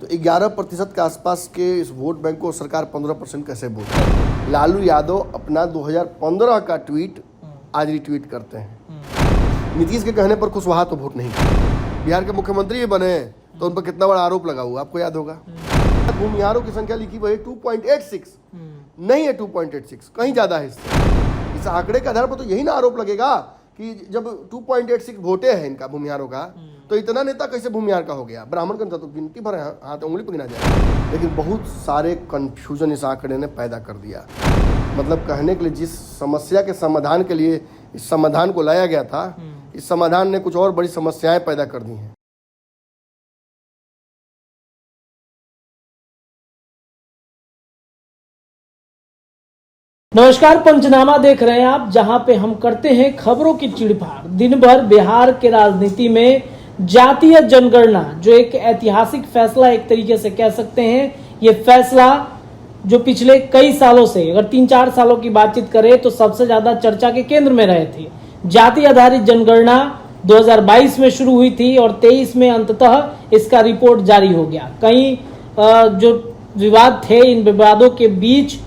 11% के आसपास के इस वोट बैंक को सरकार 15% कैसे बोलती है? लालू यादव अपना 2015 का ट्वीट आज रिट्वीट करते हैं। नीतीश के कहने पर कुशवाहा तो वोट नहीं किया। बिहार के मुख्यमंत्री भी बने तो उन पर कितना बड़ा आरोप लगा हुआ आपको याद होगा। भूमिहारों की संख्या लिखी हुई है 2.86, नहीं है 2.86, कहीं ज्यादा है इससे। इस आंकड़े के आधार पर तो यही ना आरोप लगेगा कि जब 2.86 वोटे हैं इनका भूमिहारों का, तो इतना नेता कैसे भूमिहार का हो गया। ब्राह्मण का तो गिनती भर हाथ उंगली पर गिना जाए, लेकिन बहुत सारे कंफ्यूजन इस आंकड़े ने पैदा कर दिया। मतलब कहने के लिए जिस समस्या के समाधान के लिए इस समाधान को लाया गया था, इस समाधान ने कुछ और बड़ी समस्याएं पैदा कर दी हैं। नमस्कार, पंचनामा देख रहे हैं आप, जहां पे हम करते हैं खबरों की चिड़फाड़। दिन भर बिहार के राजनीति में जातीय जनगणना, जो एक ऐतिहासिक फैसला एक तरीके से कह सकते हैं, ये फैसला जो पिछले कई सालों से, अगर 3-4 सालों की बातचीत करें तो सबसे ज्यादा चर्चा के केंद्र में रहे थे। जाति आधारित जनगणना 2022 में शुरू हुई थी और 23 में अंततः इसका रिपोर्ट जारी हो गया। कई जो विवाद थे, इन विवादों के बीच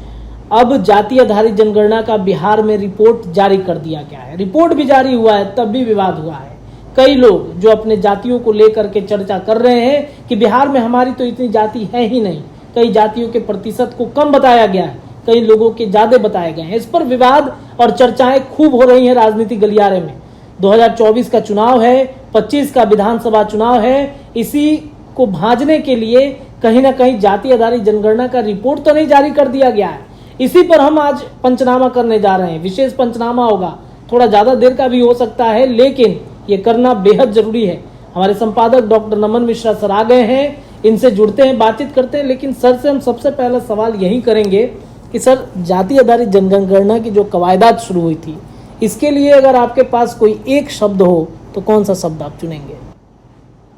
अब जाति आधारित जनगणना का बिहार में रिपोर्ट जारी कर दिया गया है। रिपोर्ट भी जारी हुआ है, तब भी विवाद हुआ है। कई लोग जो अपने जातियों को लेकर के चर्चा कर रहे हैं कि बिहार में हमारी तो इतनी जाति है ही नहीं, कई जातियों के प्रतिशत को कम बताया गया है, कई लोगों के ज्यादा बताए गए हैं। इस पर विवाद और चर्चाएं खूब हो रही हैं राजनीतिक गलियारे में। 2024 का चुनाव है, 25 का विधानसभा चुनाव है। इसी को भांजने के लिए कहीं ना कहीं जाति आधारित जनगणना का रिपोर्ट तो नहीं जारी कर दिया गया है। इसी पर हम आज पंचनामा करने जा रहे हैं। विशेष पंचनामा होगा, थोड़ा ज्यादा देर का भी हो सकता है, लेकिन ये करना बेहद जरूरी है। हमारे संपादक डॉक्टर नमन मिश्रा सर आ गए हैं, इनसे जुड़ते हैं, बातचीत करते हैं। लेकिन सर से हम सबसे पहला सवाल यही करेंगे कि सर, जाति आधारित जनगणना की जो कवायदात शुरू हुई थी, इसके लिए अगर आपके पास कोई एक शब्द हो तो कौन सा शब्द आप चुनेंगे?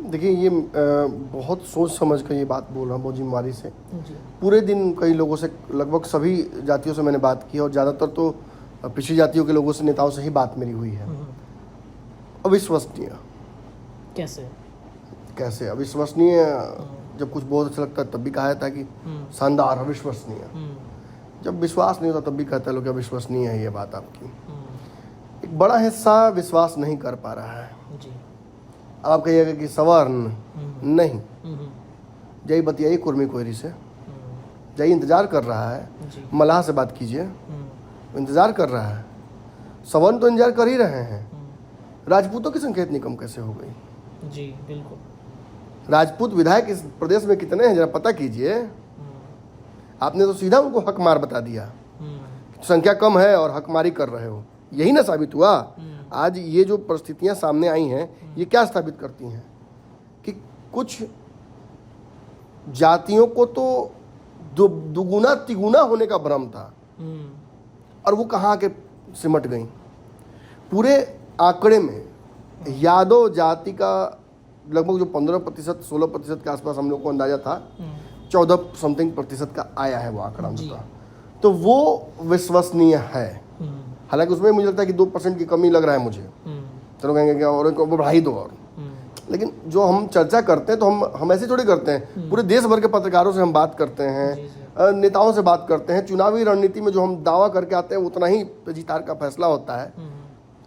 देखिए, ये बहुत सोच समझ कर ये बात बोल रहा हूँ, बहुत जिम्मेदारी से। पूरे दिन कई लोगों से, लगभग सभी जातियों से मैंने बात की और ज़्यादातर तो पिछड़ी जातियों के लोगों से, नेताओं से ही बात मेरी हुई है। अविश्वसनीय। कैसे अविश्वसनीय? जब कुछ बहुत अच्छा लगता है तब भी कहा जाता है कि शानदार, अविश्वसनीय। जब विश्वास नहीं होता तब भी कहता है लोग अविश्वसनीय है ये बात आपकी। एक बड़ा हिस्सा विश्वास नहीं कर पा रहा है। आप कहिएगा कि सवर्ण नहीं, जय बतियाई कुर्मी कोयरी से, जय इंतजार कर रहा है। मलाह से बात कीजिए, इंतजार कर रहा है। सवर्ण तो इंतजार कर ही रहे हैं। राजपूतों की संख्या इतनी कम कैसे हो गई? जी बिल्कुल। राजपूत विधायक इस प्रदेश में कितने हैं जरा पता कीजिए। आपने तो सीधा उनको हकमार बता दिया। संख्या कम है और हकमारी कर रहे हो, यही ना साबित हुआ। आज ये जो परिस्थितियां सामने आई हैं, ये क्या साबित करती हैं कि कुछ जातियों को तो दुगुना तिगुना होने का भ्रम था और वो कहाँ के सिमट गई। पूरे आंकड़े में यादव जाति का लगभग जो 15%, 16% के आसपास हम लोग को अंदाजा था, 14% का आया है वो आंकड़ा उनका। तो वो विश्वसनीय है। हालांकि उसमें मुझे लगता है कि 2% की कमी लग रहा है मुझे। चलो कहेंगे कि और बढ़ाई दो और। लेकिन जो हम चर्चा करते हैं तो हम ऐसे थोड़ी करते हैं। पूरे देश भर के पत्रकारों से हम बात करते हैं, नेताओं से बात करते हैं। चुनावी रणनीति में जो हम दावा करके आते हैं उतना ही जीतार का फैसला होता है।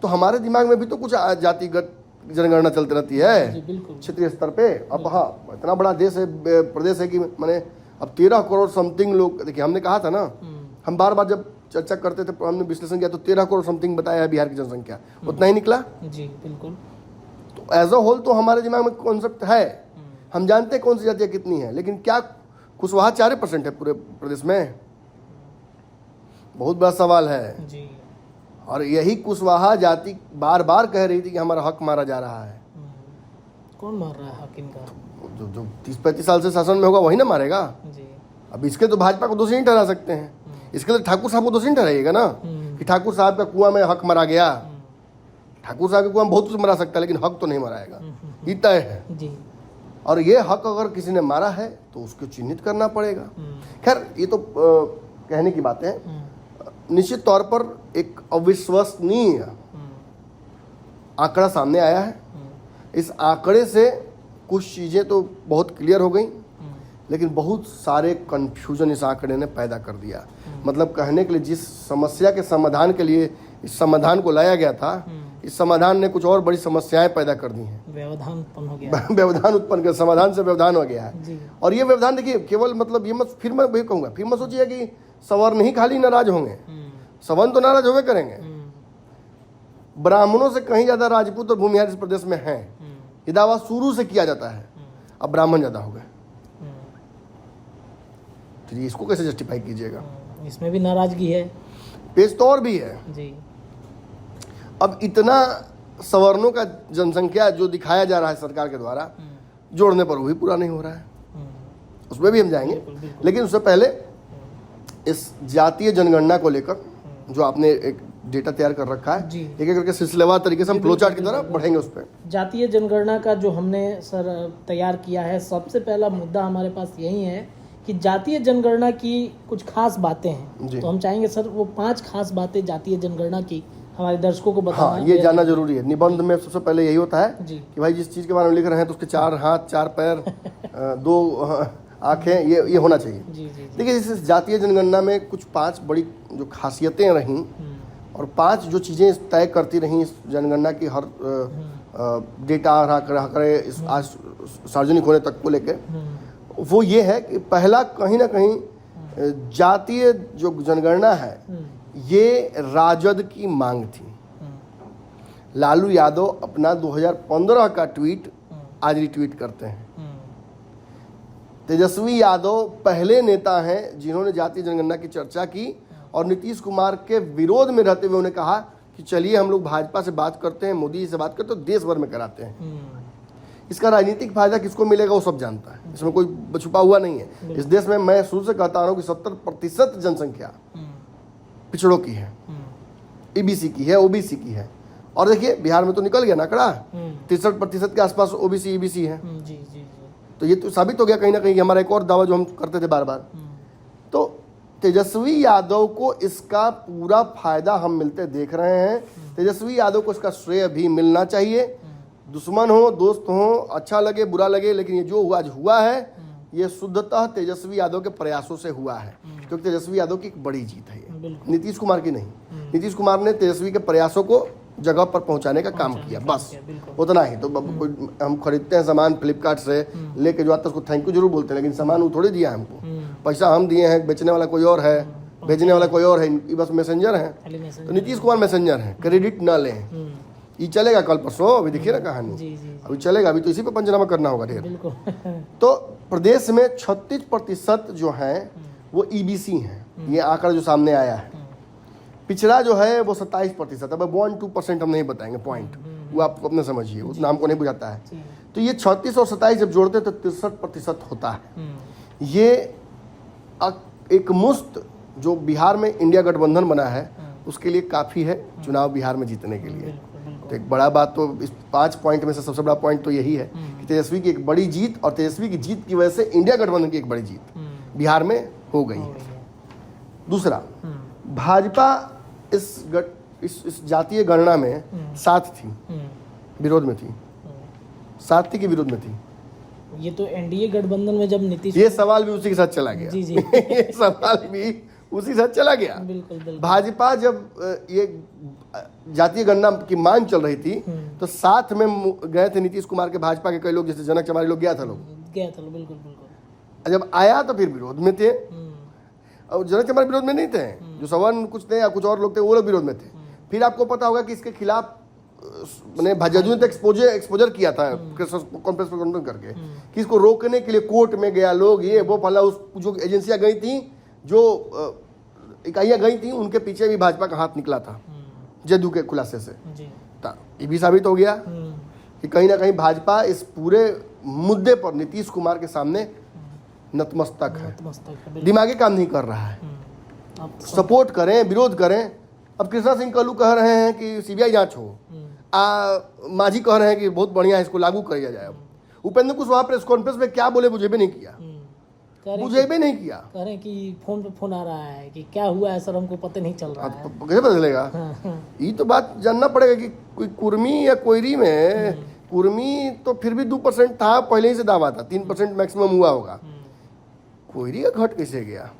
तो हमारे दिमाग में भी तो कुछ जातिगत जनगणना चलती रहती है क्षेत्रीय स्तर पे। अब हाँ, इतना बड़ा देश है, प्रदेश है कि मैंने अब 13 करोड़ समथिंग लोग, देखिए हमने कहा था ना, हम बार बार जब चर्चा करते थे, हमने विश्लेषण किया तो 13 करोड़ समथिंग बताया है बिहार की जनसंख्या, उतना ही निकला। जी बिल्कुल। तो एज अ होल तो हमारे दिमाग में कॉन्सेप्ट है, हम जानते हैं कौन सी जातियां कितनी है। लेकिन क्या कुशवाहा 4% है पूरे प्रदेश में? बहुत बड़ा सवाल है जी। और यही कुशवाहा जाति बार बार कह रही थी कि हमारा हक मारा जा रहा है। कौन मार रहा है हक इनका? जो 30-35 साल से शासन में होगा वही ना मारेगा जी। अब इसके तो भाजपा को दोषी नहीं ठहरा सकते हैं, इसके लिए ठाकुर साहब को दोषी नहीं ठहराइएगा ना कि ठाकुर साहब का कुआं में हक मरा गया। ठाकुर साहब के कुआं में बहुत कुछ मरा सकता है, लेकिन हक तो नहीं मराएगा, ये तय है जी। और ये हक अगर किसी ने मारा है तो उसको चिन्हित करना पड़ेगा। खैर, ये तो कहने की बात है। निश्चित तौर पर एक अविश्वसनीय आंकड़ा सामने आया है। इस आंकड़े से कुछ चीज़ें तो बहुत क्लियर हो गई लेकिन बहुत सारे कन्फ्यूजन इस आंकड़े ने पैदा कर दिया। मतलब कहने के लिए जिस समस्या के समाधान के लिए इस समाधान को लाया गया था, इस समाधान ने कुछ और बड़ी समस्याएं पैदा कर दी हैं। व्यवधान उत्पन्न हो गया व्यवधान उत्पन्न कर, समाधान से व्यवधान हो गया है। जी। और ये व्यवधान देखिए, केवल मतलब ये मत, फिर मैं वही कहूँगा, फिर मत सोचिए कि सवर्ण ही खाली नाराज होंगे, सवर्ण तो नाराज होवे करेंगे। ब्राह्मणों से कहीं ज्यादा राजपूत और भूमिहार इस प्रदेश में हैं, ये दावा शुरू से किया जाता है। अब ब्राह्मण ज्यादा हो गए, तो इसको कैसे जस्टिफाई कीजिएगा? इसमें भी नाराजगी है, पेश तो और भी है जी। अब इतना सवर्णों का जनसंख्या जो दिखाया जा रहा है सरकार के द्वारा, जोड़ने पर वो भी पूरा नहीं हो रहा है, उसमें भी हम जाएंगे। लेकिन उससे पहले इस जातीय जनगणना को लेकर जो आपने एक डेटा तैयार कर रखा है, जी। एक एक करके सिलसिलेवार तरीके से हम फ्लो चार्ट की तरह बढ़ेंगे उस पर। जातीय जनगणना का जो हमने सर तैयार किया है, सबसे पहला मुद्दा हमारे पास यही है कि जातीय जनगणना की कुछ खास बातें हैं, तो हम चाहेंगे सर वो 5 खास बातें जातीय जनगणना की हमारे दर्शकों को बताना। हाँ, ये जानना जरूरी है। निबंध में सबसे पहले यही होता है जी। कि भाई जिस चीज के बारे में लिख रहे हैं तो उसके 4 हाथ 4 पैर 2 आंखें, ये होना चाहिए। जी जी। देखिए, इस जातीय जनगणना में कुछ 5 बड़ी जो खासियतें रहीं और 5 जो चीज़ें तय करती रहीं इस जनगणना की हर डेटा रहा करे इस आज सार्वजनिक होने तक को लेकर, वो ये है कि पहला कहीं ना कहीं जातीय जो जनगणना है ये राजद की मांग थी। लालू यादव अपना 2015 का ट्वीट आज रिट्वीट करते हैं। तेजस्वी यादव पहले नेता हैं जिन्होंने जातीय जनगणना की चर्चा की और नीतीश कुमार के विरोध में रहते हुए उन्होंने कहा कि चलिए हम लोग भाजपा से बात करते हैं, मोदी जी से बात करते हैं, तो देश भर में कराते हैं। इसका राजनीतिक फायदा किसको मिलेगा वो सब जानता है, इसमें कोई छुपा हुआ नहीं है। इस देश में मैं शुरू से कहता रहा हूँ कि 70% जनसंख्या पिछड़ों की है, ईबीसी की है, ओबीसी की है। और देखिए बिहार में तो निकल गया ना आंकड़ा, 63% के आसपास ओबीसी ईबीसी है। जी जी जी। तो ये तो साबित हो गया कहीं ना कहीं, हमारा एक और दावा जो हम करते थे बार बार। तो तेजस्वी यादव को इसका पूरा फायदा हम मिलते देख रहे हैं। तेजस्वी यादव को इसका श्रेय भी मिलना चाहिए। दुश्मन हो दोस्त हो, अच्छा लगे बुरा लगे, लेकिन ये जो आज हुआ है ये शुद्धतः तेजस्वी यादव के प्रयासों से हुआ है, क्योंकि तेजस्वी यादव की एक बड़ी जीत है ये, नीतीश कुमार की नहीं। नीतीश कुमार ने तेजस्वी के प्रयासों को जगह पर पहुंचाने का काम किया, बस उतना ही। तो हम खरीदते हैं सामान फ्लिपकार्ट से लेके जो आता है उसको थैंक यू जरूर बोलते हैं, लेकिन सामान वो थोड़ी दिया हमको, पैसा हम दिए हैं, बेचने वाला कोई और है, भेजने वाला कोई और है, ये बस मैसेंजर है। तो नीतीश कुमार मैसेंजर है, क्रेडिट न लें। ये चलेगा कल परसों, अभी देखिए ना कहानी, अभी चलेगा, अभी तो इसी पे पंचनामा करना होगा ढेर। तो प्रदेश में 36% जो है वो ईबीसी हैं, ये आंकड़ा जो सामने आया है। पिछड़ा जो है वो 27%। अब 1-2% हम नहीं बताएंगे पॉइंट, वो आप अपने समझिए, उतना हमको नहीं बुझाता है। तो ये 36 और 27 जब जोड़ते तो 63% होता है। ये एक मुश्त जो बिहार में इंडिया गठबंधन बना है उसके लिए काफ़ी है चुनाव बिहार में जीतने के लिए। तो एक बड़ा बात तो इस 5 पॉइंट में से सबसे बड़ा पॉइंट तो यही है कि तेजस्वी की एक बड़ी जीत, और तेजस्वी की जीत की वजह से इंडिया गठबंधन की एक बड़ी जीत बिहार में हो गई है। दूसरा, भाजपा इस जातीय गणना में साथ थी, विरोध में थी, साथ थी कि विरोध में थी? ये तो एनडीए गठबंधन में जब नीतीश, ये सवाल भी उसी के साथ चला गया। जी जी। ये सवाल भी उसी के साथ चला गया। बिल्कुल बिल्कुल। भाजपा जब ये जातीय गणना की मांग चल रही थी तो साथ में गए थे नीतीश कुमार के भाजपा के कई लोग, जैसे जनक चमारी लोग गया था बिल्कुल बिल्कुल। जब आया तो फिर विरोध में थे, और जनक चमारी विरोध में नहीं थे, जो सवर्ण कुछ थे या कुछ और लोग थे वो लोग विरोध में थे। फिर आपको पता होगा कि इसके खिलाफ मैंने भाजपा ने एक्सपोजर किया था कॉन्फ्रेंस करके कि इसको रोकने के लिए कोर्ट में गया लोग, ये वो फला, उस जो एजेंसियां गई थी, जो इकाइयां गई थी, उनके पीछे भी भाजपा का हाथ निकला था जदयू के खुलासे से। ये भी साबित हो गया कि कहीं ना कहीं भाजपा इस पूरे मुद्दे पर नीतीश कुमार के सामने नतमस्तक है, दिमागी काम नहीं कर रहा है। सपोर्ट करें विरोध करें। अब कृष्णा सिंह कल्लू कह रहे हैं कि सीबीआई जांच हो, मांझी कह रहे हैं कि बहुत बढ़िया है, इसको लागू किया जाए। अब उपेंद्र कुशवाहा प्रेस कॉन्फ्रेंस में क्या बोले मुझे भी नहीं किया, मुझे भी नहीं किया। कह रहे हैं कि फोन पे फोन आ रहा है कि क्या हुआ है सर, हमको पता नहीं चल रहा है। कैसे पता चलेगा? ये तो बात जानना पड़ेगा कि कोई कुर्मी या कोयरी में, कुर्मी तो फिर भी 2% था, पहले ही से दावा था, 3% मैक्सिमम हुआ होगा। कोयरी का घट कैसे गया?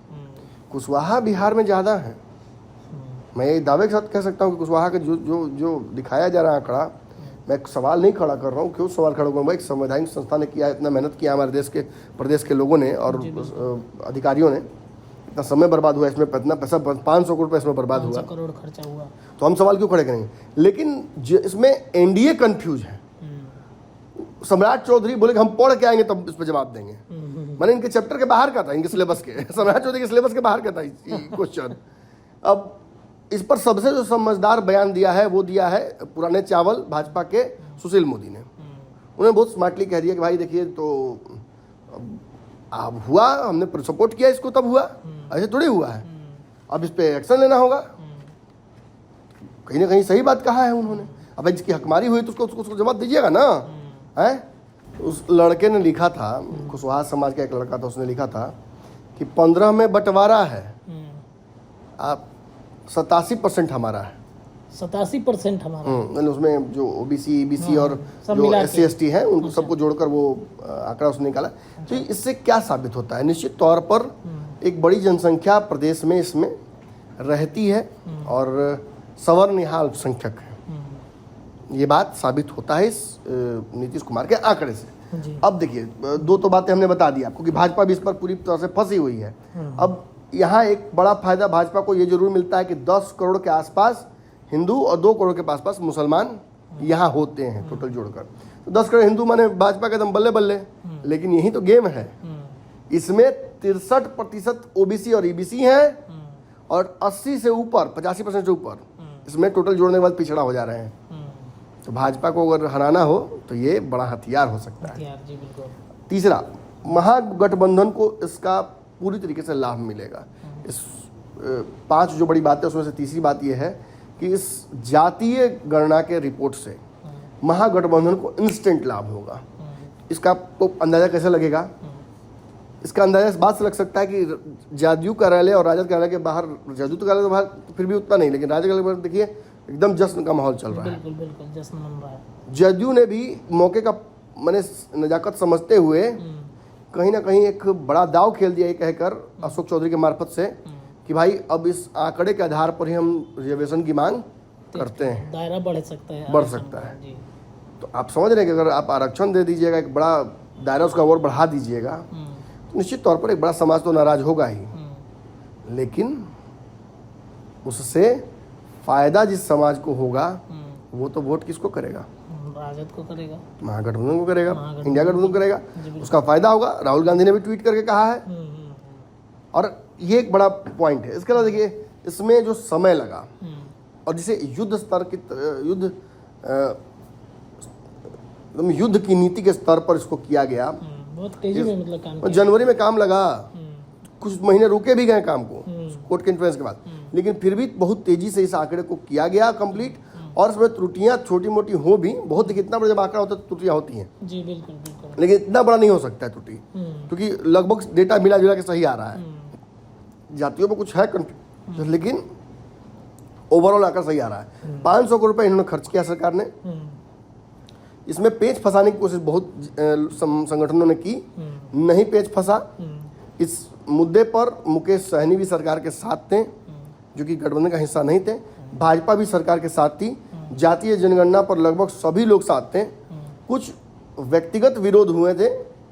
कुशवाहा बिहार में ज़्यादा है। मैं ये दावे के साथ कह सकता हूँ कि कुशवाहा का जो जो जो दिखाया जा रहा है आंकड़ा, मैं एक सवाल नहीं खड़ा कर रहा हूँ। क्यों सवाल खड़ा करूँगा? एक संवैधानिक संस्था ने किया, इतना मेहनत किया हमारे देश के प्रदेश के लोगों ने और अधिकारियों ने, इतना समय बर्बाद हुआ इसमें, इतना पैसा 500 करोड़ रुपये इसमें बर्बाद हुआ, करोड़ खर्चा हुआ, तो हम सवाल क्यों खड़े करेंगे? लेकिन इसमें एनडीए कंफ्यूज है। सम्राट चौधरी बोले कि हम पढ़ के आएंगे तब इस पर जवाब देंगे। मैंने इनके चैप्टर के बाहर का था, इनके सिलेबस के, सम्राट चौधरी के सिलेबस के बाहर का था क्वेश्चन। अब इस पर सबसे जो समझदार बयान दिया है वो दिया है पुराने चावल भाजपा के सुशील मोदी ने। उन्होंने बहुत स्मार्टली कह दिया कि भाई देखिए, तो अब हुआ, हमने सपोर्ट किया इसको तब हुआ, ऐसे थोड़ी हुआ है, अब इस पे एक्शन लेना होगा। कहीं ना कहीं सही बात कहा है उन्होंने। अब इसकी हकमारी हुई तो उसको जवाब दीजिएगा ना, है? उस लड़के ने लिखा था, कुशवाहा समाज का एक लड़का था, उसने लिखा था कि 15 में बंटवारा है, आप 87% हमारा है। 87% हमारा, मतलब उसमें जो ओबीसी, ईबीसी और जो SC ST है उनको सबको जोड़कर वो आंकड़ा उसने निकाला। तो इससे क्या साबित होता है? निश्चित तौर पर एक बड़ी जनसंख्या प्रदेश में इसमें रहती है और सवर्ण यहाँ अल्पसंख्यक है। ये बात साबित होता है इस नीतीश कुमार के आंकड़े से। अब देखिए, दो तो बातें हमने बता दी आपको कि भाजपा भी इस पर पूरी तरह से फंसी हुई है। अब यहाँ एक बड़ा फायदा भाजपा को ये जरूर मिलता है कि 10 करोड़ के आसपास हिंदू और 2 करोड़ के पास मुसलमान यहाँ होते हैं टोटल जोड़कर। तो 10 करोड़ हिंदू माने भाजपा के दम बल्ले बल्ले। लेकिन यही तो गेम है, इसमें 63% ओबीसी और ईबीसी हैं और 80 से ऊपर 85% से ऊपर इसमें टोटल जोड़ने के बाद पिछड़ा हो जा रहे हैं। तो भाजपा को अगर हराना हो तो ये बड़ा हथियार हो सकता है। जी बिल्कुल। तीसरा, महागठबंधन को इसका पूरी तरीके से लाभ मिलेगा। इस 5 जो बड़ी बातें उसमें से तीसरी बात यह है कि इस जातीय गणना के रिपोर्ट से महागठबंधन को इंस्टेंट लाभ होगा। इसका तो अंदाजा कैसे लगेगा? इसका अंदाजा इस बात से लग सकता है कि जदयू कार्यालय और राजद कार्यालय के बाहर, जदयू कार्यालय के बाहर फिर भी उतना नहीं, लेकिन राजद कार्यालय के बाहर देखिए एकदम जश्न का माहौल चल रहा है। बिल्कुल बिल्कुल जश्न मन रहा है। जदयू ने भी मौके का मैंने नजाकत समझते हुए कहीं ना कहीं एक बड़ा दाव खेल दिया, ये कहकर अशोक चौधरी के मार्फत से कि भाई अब इस आंकड़े के आधार पर ही हम रिजर्वेशन की मांग करते हैं, दायरा बढ़ सकता है जी। तो आप समझ रहे हैं कि अगर आप आरक्षण दे दीजिएगा, एक बड़ा दायरा उसका और बढ़ा दीजिएगा, तो निश्चित तौर पर एक बड़ा समाज तो नाराज होगा ही, लेकिन उससे फायदा जिस समाज को होगा वो तो वोट किसको करेगा? राजद को करेगा, महागठबंधन को करेगा, इंडिया गठबंधन को करेगा, उसका फायदा होगा। राहुल गांधी ने भी ट्वीट करके कहा है। और ये एक बड़ा पॉइंट है। इसके अलावा देखिए, इसमें जो समय लगा और जिसे युद्ध की नीति के स्तर पर इसको किया गया, बहुत तेजी में मतलब काम किया। जनवरी में काम लगा, कुछ महीने रुके भी गए काम को कोर्ट के इन्फ्लुएंस के बाद, लेकिन फिर भी बहुत तेजी से इस आंकड़े को किया गया कंप्लीट। और इसमें त्रुटियां छोटी मोटी हो भी, बहुत देखिए इतना बड़ा जब आंकड़ा होता है तो त्रुटियां होती हैं जी, बिल्कुल बिल्कुल, लेकिन इतना बड़ा नहीं हो सकता है त्रुटि, क्योंकि लगभग डेटा मिला जुला के सही आ रहा है। जातियों पर कुछ है कंफ्यूजन, लेकिन ओवरऑल आंकड़ा सही आ रहा है। 500 करोड़ रुपए इन्होंने खर्च किया सरकार ने। इसमें पेच फंसाने की कोशिश बहुत संगठनों ने की, नहीं पेच फंसा। इस मुद्दे पर मुकेश सहनी भी सरकार के साथ थे, जो कि गठबंधन का हिस्सा नहीं थे। भाजपा भी सरकार के साथ थी। जातीय जनगणना पर लगभग सभी लोग साथ थे। कुछ व्यक्तिगत विरोध हुए थे,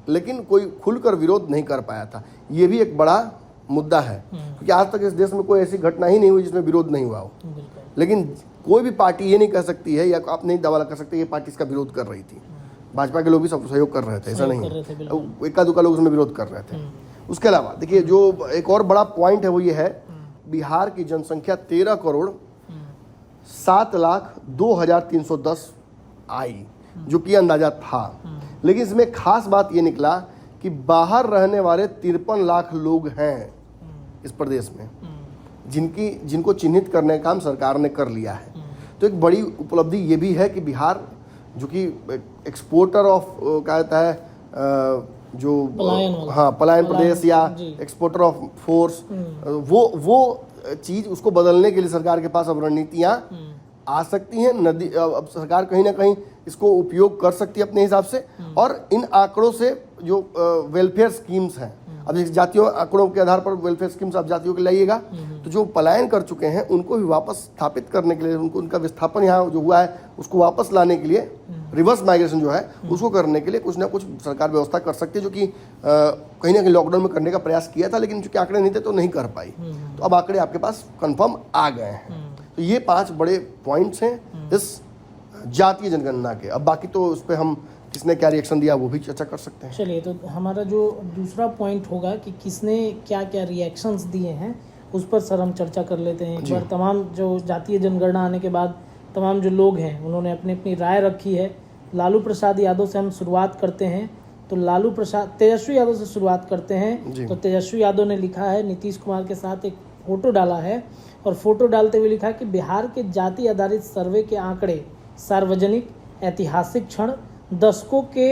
लेकिन कोई खुलकर विरोध नहीं कर पाया था। ये भी एक बड़ा मुद्दा है, क्योंकि आज तक इस देश में कोई ऐसी घटना ही नहीं हुई जिसमें विरोध नहीं हुआ हो। लेकिन कोई भी पार्टी ये नहीं कह सकती है, या आप नहीं दावा कर सकते ये पार्टी इसका विरोध कर रही थी। भाजपा के लोग भी सब सहयोग कर रहे थे, ऐसा नहीं है, एका दुका लोग उसमें विरोध कर रहे थे। उसके अलावा देखिए, जो एक और बड़ा पॉइंट है वो ये है, बिहार की जनसंख्या 13 करोड़ 7,02,310 आई, जो कि अंदाजा था। लेकिन इसमें खास बात ये निकला कि बाहर रहने वाले 53 लाख लोग हैं इस प्रदेश में, जिनको चिन्हित करने का काम सरकार ने कर लिया है। तो एक बड़ी उपलब्धि ये भी है कि बिहार, जो कि एक्सपोर्टर ऑफ कहता है, जो पलायन प्रदेश या एक्सपोर्टर ऑफ फोर्स, वो चीज उसको बदलने के लिए सरकार के पास अब रणनीतियां आ सकती हैं। अब सरकार कहीं ना कहीं इसको उपयोग कर सकती है अपने हिसाब से। और इन आंकड़ों से जो वेलफेयर स्कीम्स हैं, अब जैसे जातियों आंकड़ों के आधार पर वेलफेयर स्कीम्स आप जातियों के लाइएगा, तो जो पलायन कर चुके हैं उनको भी वापस स्थापित करने के लिए, उनको उनका विस्थापन यहाँ जो हुआ है उसको वापस लाने के लिए, रिवर्स माइग्रेशन जो है उसको करने के लिए कुछ ना कुछ सरकार व्यवस्था कर सकती है, जो कि कहीं ना कहीं लॉकडाउन में करने का प्रयास किया था, लेकिन चूंकि आंकड़े नहीं थे तो नहीं कर पाई। तो अब आंकड़े आपके पास कंफर्म आ गए हैं। तो ये 5 बड़े पॉइंट्स हैं इस जातीय जनगणना के। अब बाकी तो उस पर हम किसने क्या रिएक्शन दिया वो भी चर्चा कर सकते हैं। चलिए, तो हमारा जो दूसरा पॉइंट होगा कि किसने क्या क्या रिएक्शंस दिए हैं उस पर सर हम चर्चा कर लेते हैं एक बार। तमाम जो जातीय जनगणना आने के बाद तमाम जो लोग हैं उन्होंने अपनी अपनी राय रखी है। लालू प्रसाद यादव से हम शुरुआत करते हैं। तो लालू प्रसाद तेजस्वी यादव से शुरुआत करते हैं। तो तेजस्वी यादव ने लिखा है, नीतीश कुमार के साथ एक फोटो डाला है और फोटो डालते हुए लिखा कि बिहार के जाति आधारित सर्वे के आंकड़े सार्वजनिक ऐतिहासिक क्षण, दशकों के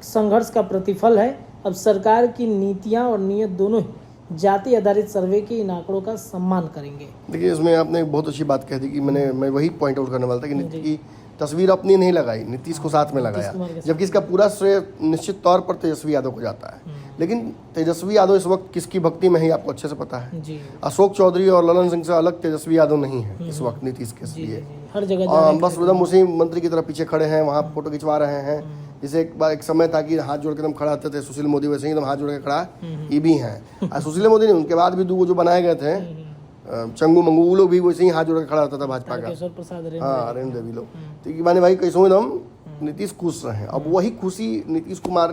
संघर्ष का प्रतिफल है। अब सरकार की नीतियां और नीयत दोनों ही जाति आधारित सर्वे के इन आंकड़ों का सम्मान करेंगे। देखिए, इसमें आपने एक बहुत अच्छी बात कह दी कि मैं वही पॉइंट आउट करने वाला था कि नीतीश की तस्वीर अपनी नहीं लगाई, नीतीश को साथ में लगाया, जबकि इसका पूरा श्रेय निश्चित तौर पर तेजस्वी यादव को जाता है। लेकिन तेजस्वी यादव इस वक्त किसकी भक्ति में है आपको अच्छे से पता है। अशोक चौधरी और ललन सिंह से अलग तेजस्वी यादव नहीं है इस वक्त नीतीश के लिए। हर जगह बस एकदम उसी मंत्री की तरह पीछे खड़े हैं, वहाँ फोटो खिंचवा रहे हैं। जैसे एक समय था कि हाथ जोड़ के एकदम खड़ा होते थे सुशील मोदी, वैसे ही एकदम हाथ जोड़ के खड़ा ये भी हैं। सुशील मोदी ने उनके बाद भी 2 जो बनाए गए थे चंगू मंगू, वो लोग भी वैसे ही हाथ जोड़ के खड़ा होता था भाजपा का। हाँ, रेणु देवी लोग। तो माने भाई कैसे एकदम नीतीश खुश रहे। अब वही खुशी नीतीश कुमार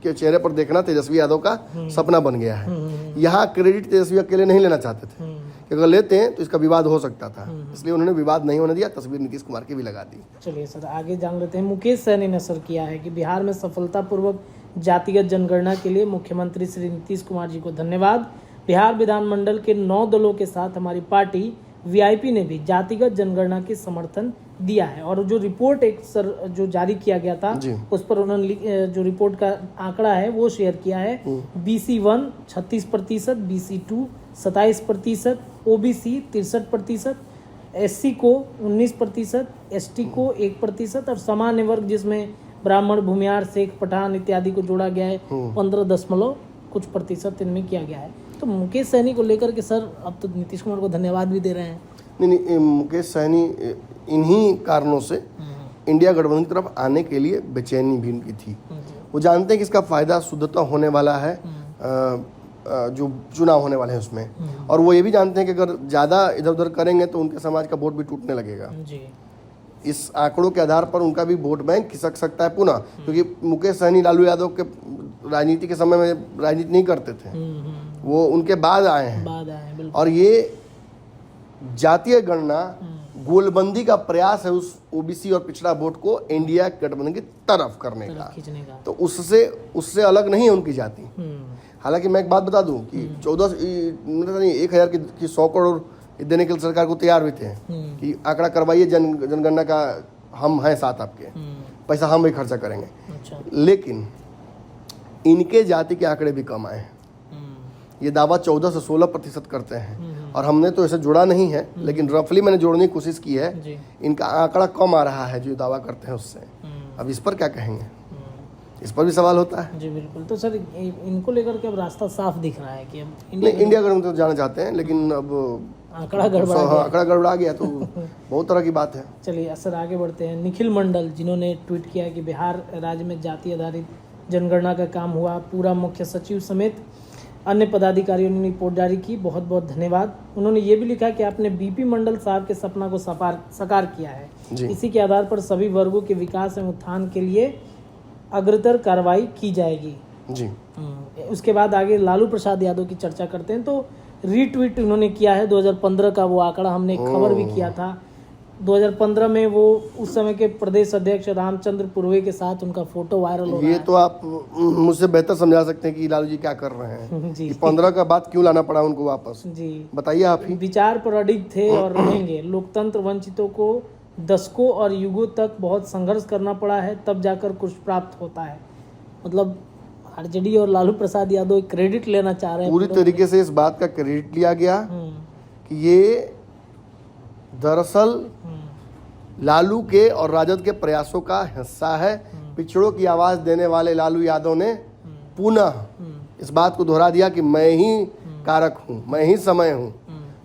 के चेहरे पर देखना तेजस्वी यादव का सपना बन गया है। यहाँ क्रेडिट तेजस्वी अकेले नहीं लेना चाहते थे कि अगर लेते हैं तो इसका विवाद हो सकता था, इसलिए उन्होंने विवाद नहीं होने दिया, तस्वीर नीतीश कुमार की भी लगा दी। चलिए सर, आगे जान लेते हैं। मुकेश सहनी ने सर किया है कि बिहार में सफलतापूर्वक जातिगत जनगणना के लिए मुख्यमंत्री श्री नीतीश कुमार जी को धन्यवाद। बिहार विधानमंडल के 9 दलों के साथ हमारी पार्टी वीआईपी ने भी जातिगत जनगणना के समर्थन दिया है। और जो रिपोर्ट एक सर जो जारी किया गया था उस पर उन्होंने जो रिपोर्ट का आंकड़ा है वो शेयर किया है। BC1 36%, BC2 27%, OBC 63%, SC को 19%, ST को 1% और सामान्य वर्ग जिसमें ब्राह्मण, भूमिहार, शेख, पठान इत्यादि को जोड़ा गया है 15% इनमें किया गया है। तो मुकेश सहनी को लेकर के सर अब तो नीतीश कुमार को धन्यवाद भी दे रहे हैं। नहीं, मुकेश सहनी इन्हीं कारणों से इंडिया गठबंधन की तरफ आने के लिए बेचैनी भी उनकी थी। वो जानते हैं कि इसका फायदा शुद्धता होने वाला है, जो चुनाव होने वाले हैं उसमें, और वो ये भी जानते हैं कि अगर ज़्यादा इधर उधर करेंगे तो उनके समाज का वोट भी टूटने लगेगा। इस आंकड़ों के आधार पर उनका भी वोट बैंक खिसक सकता है पुनः, क्योंकि मुकेश सहनी लालू यादव के राजनीति के समय में राजनीति नहीं करते थे, वो उनके बाद आए हैं। और ये जातीय गणना गोलबंदी का प्रयास है उस ओबीसी और पिछड़ा वोट को इंडिया गठबंधन की तरफ करने का। तो उससे अलग नहीं है उनकी जाति। हालांकि मैं एक बात बता दूं कि 1,000 की 100 करोड़ देने के लिए सरकार को तैयार हुए थे कि आंकड़ा करवाइए जनगणना का, हम हैं साथ आपके, पैसा हम भी खर्चा करेंगे। लेकिन इनके जाति के आंकड़े भी कम आए हैं। ये दावा 14 से 16% करते हैं और हमने तो ऐसे जोड़ा नहीं है, लेकिन रफली मैंने जोड़ने की कोशिश की है। इनका आंकड़ा कम आ रहा है जो दावा करते हैं उससे। अब इस पर क्या कहेंगे, इस पर भी सवाल होता है। जी बिल्कुल। तो सर इनको लेकर के अब रास्ता साफ दिख रहा है कि अब इंडिया गठबंधन तो जाना चाहते हैं, लेकिन अब आंकड़ा गड़बड़ा गया तो बहुत तरह की बात है। चलिए सर आगे बढ़ते हैं। निखिल मंडल जिन्होंने ट्वीट किया कि बिहार राज्य में जाति आधारित जनगणना का काम हुआ, पूरा मुख्य सचिव समेत अन्य पदाधिकारियों ने रिपोर्ट जारी की, बहुत बहुत धन्यवाद। उन्होंने ये भी लिखा कि आपने बीपी मंडल साहब के सपना को साकार किया है, इसी के आधार पर सभी वर्गों के विकास एवं उत्थान के लिए अग्रतर कार्रवाई की जाएगी। जी। उसके बाद आगे लालू प्रसाद यादव की चर्चा करते हैं। तो रीट्वीट उन्होंने किया है 2015 का वो आंकड़ा, हमने खबर भी किया था। 2015 में वो उस समय के प्रदेश अध्यक्ष रामचंद्र पूर्वे के साथ उनका फोटो वायरल हो रहा है। ये तो आप मुझसे बेहतर समझा सकते हैं कि लालू जी क्या कर रहे हैं। जी। 15 का बात क्यों लाना पड़ा उनको वापस, जी बताइए आप ही। विचार पर अडिग थे और रहेंगे। लोकतंत्र वंचितों को दशकों और युगों तक बहुत संघर्ष करना पड़ा है, तब जाकर कुछ प्राप्त होता है। मतलब आरजेडी और लालू प्रसाद यादव क्रेडिट लेना चाह रहे हैं। पूरी तरीके से इस बात का क्रेडिट लिया गया कि ये दरअसल लालू के और राजद के प्रयासों का हिस्सा है। पिछड़ों की आवाज देने वाले लालू यादव ने पुनः इस बात को दोहरा दिया कि मैं ही कारक हूँ, मैं ही समय हूँ,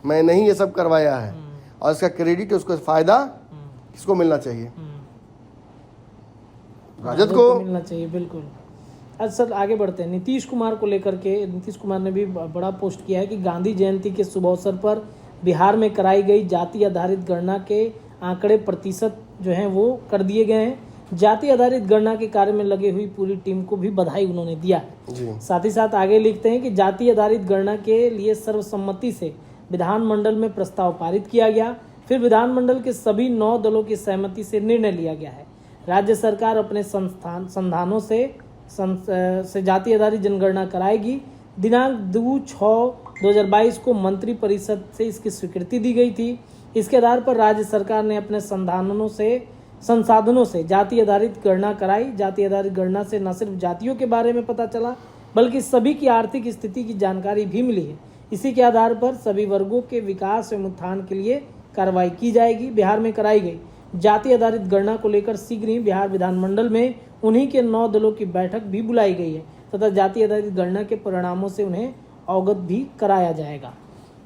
मैंने ही ये सब करवाया है, और इसका क्रेडिट, उसको फायदा किसको मिलना चाहिए? राजद को मिलना चाहिए, बिल्कुल। आज सर आगे बढ़ते हैं। नीतीश कुमार को लेकर के नीतीश कुमार ने भी बड़ा पोस्ट किया है कि गांधी जयंती के शुभ अवसर पर बिहार में कराई गई जाति आधारित गणना के आंकड़े प्रतिशत जो हैं वो कर दिए गए हैं। जाति आधारित गणना के कार्य में लगे हुई पूरी टीम को भी बधाई उन्होंने दिया है। साथ ही साथ आगे लिखते हैं कि जाति आधारित गणना के लिए सर्वसम्मति से विधानमंडल में प्रस्ताव पारित किया गया, फिर विधानमंडल के सभी 9 दलों की सहमति से निर्णय लिया गया है। राज्य सरकार अपने संस्थानों से जाति आधारित जनगणना कराएगी। दिनांक 2/6/2022 को मंत्री परिषद से इसकी स्वीकृति दी गई थी। इसके आधार पर राज्य सरकार ने अपने संसाधनों से जाति आधारित गणना कराई। जाति आधारित गणना से न सिर्फ जातियों के बारे में पता चला, बल्कि सभी की आर्थिक स्थिति की जानकारी भी मिली है। इसी के आधार पर सभी वर्गों के विकास एवं उत्थान के लिए कार्रवाई की जाएगी। बिहार में कराई गई जाति आधारित गणना को लेकर शीघ्र ही बिहार विधानमंडल में उन्हीं के 9 दलों की बैठक भी बुलाई गई है तथा जाति आधारित गणना के परिणामों से उन्हें अवगत भी कराया जाएगा।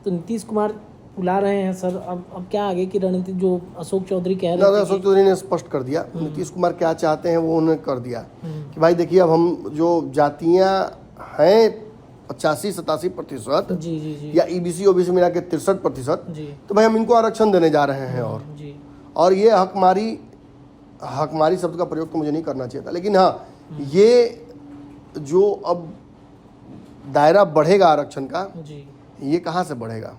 तो नीतीश कुमार बुला रहे हैं सर, अब क्या आगे की रणनीति जो अशोक चौधरी कह रहे थे? अशोक चौधरी ने स्पष्ट कर दिया नीतीश कुमार क्या चाहते हैं, वो उन्होंने कर दिया कि भाई देखिए, अब हम जो जातियां हैं 85-87% जी या ईबीसी ओबीसी मिला के 63%, तो भाई हम इनको आरक्षण देने जा रहे हैं। और ये हकमारी शब्द का प्रयोग तो मुझे नहीं करना चाहिए था, लेकिन हाँ, ये जो अब दायरा बढ़ेगा आरक्षण का, ये कहाँ से बढ़ेगा?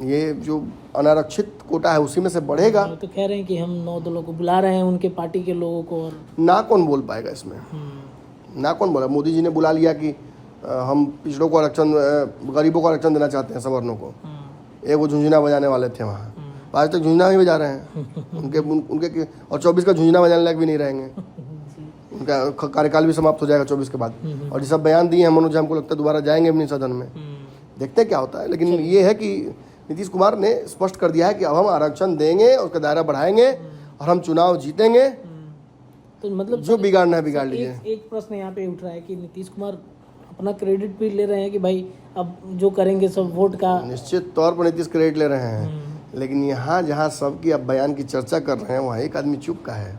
ये जो अनारक्षित कोटा है उसी में से बढ़ेगा। तो कह रहे हैं कि हम 9 दलों को बुला रहे हैं, उनके पार्टी के लोगों को, और ना कौन बोल पाएगा इसमें? ना कौन बोला? मोदी जी ने बुला लिया कि हम पिछड़ों को आरक्षण, गरीबों को आरक्षण देना चाहते हैं, सवर्णों को। एक वो झुंझुना बजाने वाले थे वहाँ, आज तक झुंझुना ही बजा रहे हैं उनके और 24 का झुंझुना बजाने लायक भी नहीं रहेंगे। उनका कार्यकाल भी समाप्त हो जाएगा 24 के बाद। और ये सब बयान दिए हैं मनोज, हमको लगता है दोबारा जाएंगे अपनी सदन में, देखते हैं क्या होता है। लेकिन ये है कि नीतीश कुमार ने स्पष्ट कर दिया है कि अब हम आरक्षण देंगे, उसका दायरा बढ़ाएंगे और हम चुनाव जीतेंगे। तो मतलब जो बिगाड़ना है बिगाड़ लीजिए। एक प्रश्न यहाँ पे उठ रहा है कि नीतीश कुमार अपना क्रेडिट भी ले रहे हैं कि भाई अब जो करेंगे सब वोट का। निश्चित तौर पर नीतीश क्रेडिट ले रहे हैं, लेकिन यहाँ जहाँ सबकी अब बयान की चर्चा कर रहे हैं, वहाँ एक आदमी चुप का है।